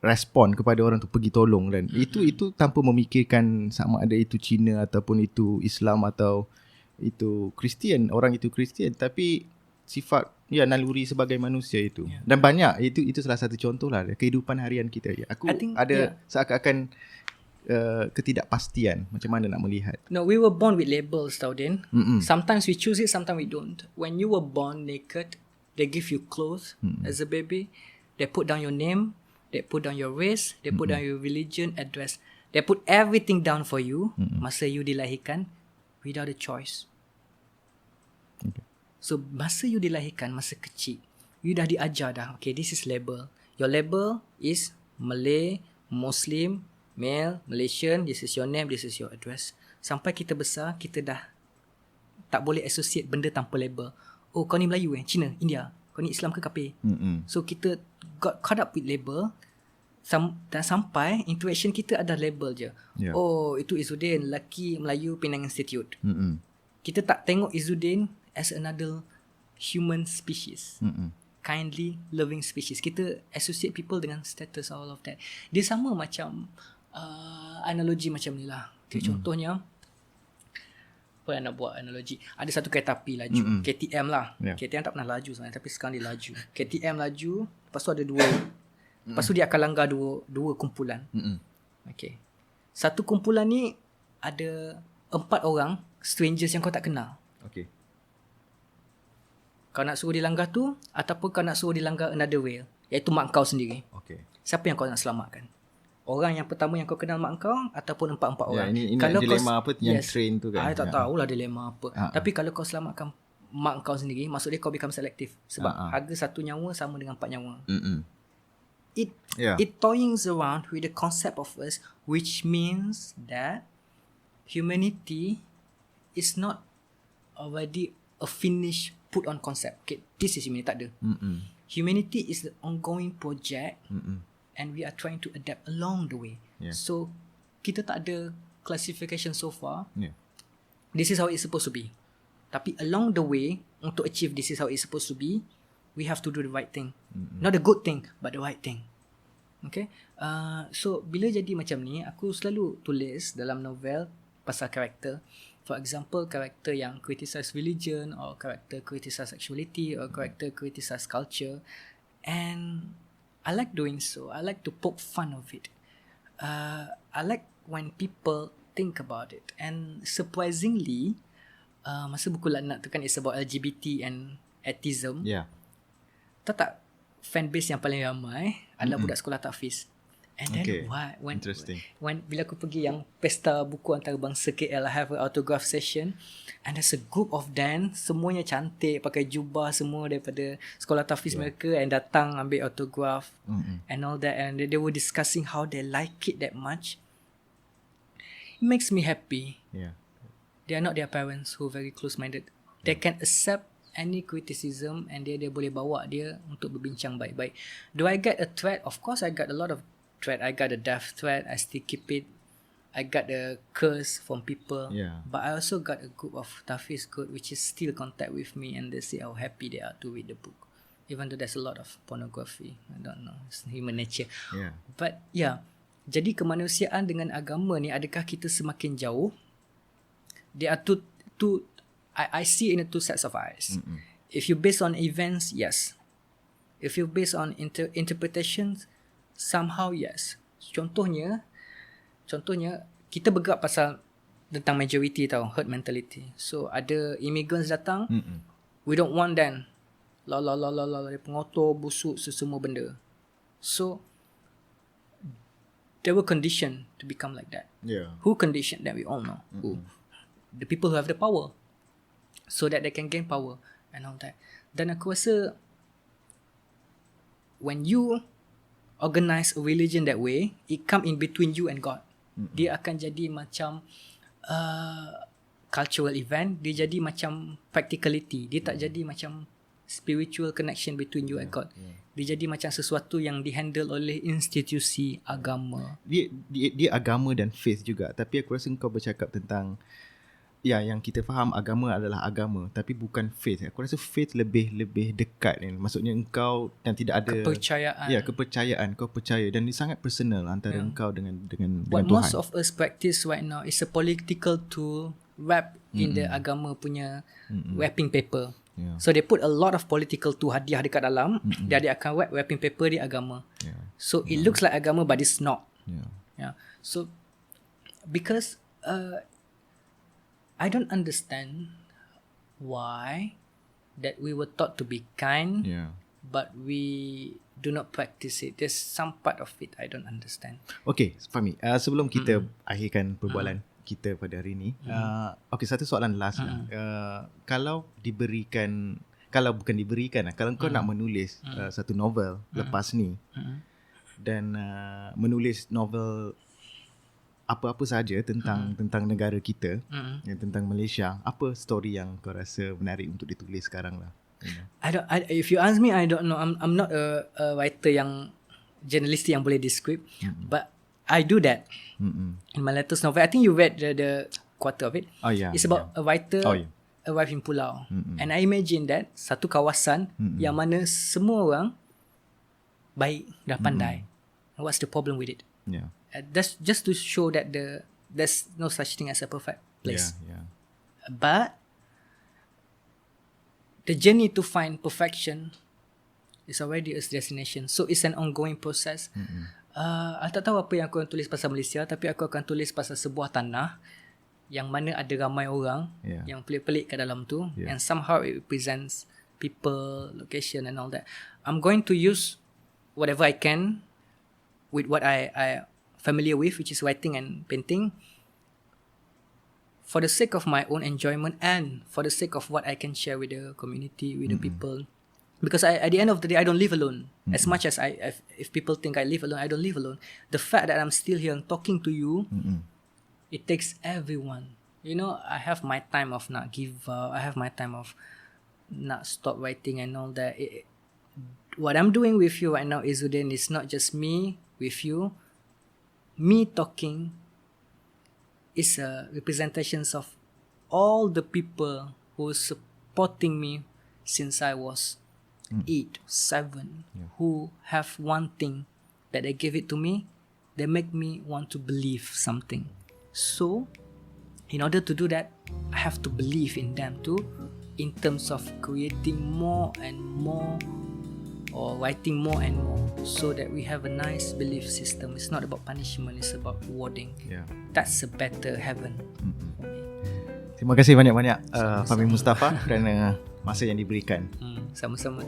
respon kepada orang tu, pergi tolong, dan itu tanpa memikirkan sama ada itu Cina ataupun itu Islam atau itu Kristian, orang itu Kristian, tapi sifat naluri sebagai manusia itu. Dan banyak itu salah satu contoh lah kehidupan harian kita. Aku ada seakan-akan ketidakpastian macam mana nak melihat. No, we were born with labels, Taudin. Sometimes we choose it, sometimes we don't. When you were born naked, they give you clothes as a baby. They put down your name, they put down your race, they put down your religion, address. They put everything down for you masa you dilahirkan without a choice. So masa you dilahirkan, masa kecil, you dah diajar dah, okay, this is label. Your label is Malay, Muslim, male, Malaysian, this is your name, this is your address. Sampai kita besar, kita dah tak boleh associate benda tanpa label. Oh, kau ni Melayu Cina, India. Kau ni Islam ke kafir? So kita got caught up with label, dan sampai interaction kita ada label je. Oh, itu Izzuddin, lelaki Melayu Penang Institute. Kita tak tengok Izzuddin as another human species. Kindly, loving species. Kita associate people dengan status, all of that. Dia sama macam analogi macam ni lah. Okay, contohnya, apa yang nak buat analogi? Ada satu kereta api laju, KTM lah. KTM tak pernah laju sebenarnya, tapi sekarang dia laju. KTM laju, lepas tu ada dua. Lepas tu dia akan langgar dua kumpulan. Okay. Satu kumpulan ni ada 4 orang strangers yang kau tak kenal. Okay. Kau nak suruh dilanggar tu, ataupun kau nak suruh dilanggar another way, iaitu mak kau sendiri. Okay. Siapa yang kau nak selamatkan? Orang yang pertama yang kau kenal mak kau, ataupun 4 orang? Ini kalau dilema apa yang train tu kan? I tak tahulah dilema apa. Tapi kalau kau selamatkan mak kau sendiri, maksud dia kau become selective. Sebab harga 1 nyawa sama dengan 4 nyawa. It toying around with the concept of us, which means that humanity is not already a finished put on concept. Okay, this is humanity. Tak ada. Humanity is the ongoing project, and we are trying to adapt along the way. So kita tak ada classification so far. This is how it's supposed to be. Tapi along the way, untuk achieve this is how it's supposed to be, we have to do the right thing. Not the good thing, but the right thing. Okay. So bila jadi macam ni, aku selalu tulis dalam novel pasal karakter. For example, karakter yang criticize religion, or karakter criticize sexuality, or karakter criticize culture. And I like doing so. I like to poke fun of it. I like when people think about it. And surprisingly, masa buku Laknat tu kan, it's about LGBT and atheism. Tak fanbase yang paling ramai adalah budak sekolah tahfiz. And then when bila aku pergi yang pesta buku antarabangsa KL, I have an autograph session, and there's a group of them, semuanya cantik, pakai jubah semua daripada sekolah tahfiz mereka, and datang ambil autograph and all that, and they were discussing how they like it that much. It makes me happy. They are not their parents who very close-minded. They can accept any criticism, and dia boleh bawa dia untuk berbincang baik-baik. Do I get a threat? Of course I got a lot of threat. I got a death threat. I still keep it. I got a curse from people. But I also got a group of tahfiz group which is still contact with me, and they say how happy they are to read the book. Even though there's a lot of pornography. I don't know. It's human nature. But jadi kemanusiaan dengan agama ni, adakah kita semakin jauh? There are two I see in two sets of eyes. If you based on events, yes. If you based on interpretations, somehow yes. Contohnya kita bergerak pasal tentang majority tau, herd mentality. So ada immigrants datang, we don't want them. Dia pengotor, busuk, semua benda. So they were conditioned to become like that. Who conditioned that? We all know. Who? The people who have the power, so that they can gain power and all that. Dan aku rasa when you organize a religion that way, it come in between you and God. Dia akan jadi macam cultural event. Dia jadi macam practicality. Dia tak jadi macam spiritual connection between you and God. Dia jadi macam sesuatu yang dihandle oleh institusi agama. Dia agama dan faith juga. Tapi aku rasa kau bercakap tentang yang kita faham agama adalah agama, tapi bukan faith. Aku rasa faith lebih dekat kan. Maksudnya engkau dan tidak ada kepercayaan. Kepercayaan. Kau percaya, dan dia sangat personal antara engkau dengan What Tuhan. Most of us practice right now is a political tool wrapped in the agama punya wrapping paper. So they put a lot of political tool hadiah dekat dalam. Dia akan wrapping paper di agama. So it looks like agama, but it's not. So because I don't understand why that we were taught to be kind, but we do not practice it. There's some part of it I don't understand. Okay, Fahmi, sebelum kita akhirkan perbualan kita pada hari ini, satu soalan last lah. Kalau kau nak menulis satu novel lepas ni, dan menulis novel apa-apa saja tentang negara kita, tentang Malaysia, apa story yang kau rasa menarik untuk ditulis sekarang lah? If you ask me, I don't know. I'm not a writer yang journalistic yang boleh describe, but I do that in my latest novel. I think you read the quarter of it. It's about a writer arrive in Pulau, and I imagine that satu kawasan yang mana semua orang baik dah pandai. What's the problem with it? That's just to show that there's no such thing as a perfect place. But the journey to find perfection is already a destination. So it's an ongoing process. Aku tak tahu apa yang aku akan tulis pasal Malaysia, tapi aku akan tulis pasal sebuah tanah yang mana ada ramai orang yang pelik-pelik kat dalam tu, and somehow it represents people, location and all that. I'm going to use whatever I can with what I familiar with, which is writing and painting, for the sake of my own enjoyment and for the sake of what I can share with the community, with the people. Because at the end of the day, I don't live alone. As much as if people think I live alone, I don't live alone. The fact that I'm still here and talking to you, it takes everyone. You know, I have my time of not give up. I have my time of not stop writing and all that. What I'm doing with you right now, Izzuddin, is not just me with you. Me talking is a representation of all the people who supporting me since I was 8, 7, who have one thing that they give it to me, they make me want to believe something. So, in order to do that, I have to believe in them too, in terms of creating more and more, or writing more and more, so that we have a nice belief system. It's not about punishment, it's about rewarding. That's a better heaven. Terima kasih banyak-banyak Fahmi Mustafa kerana masa yang diberikan. Sama-sama.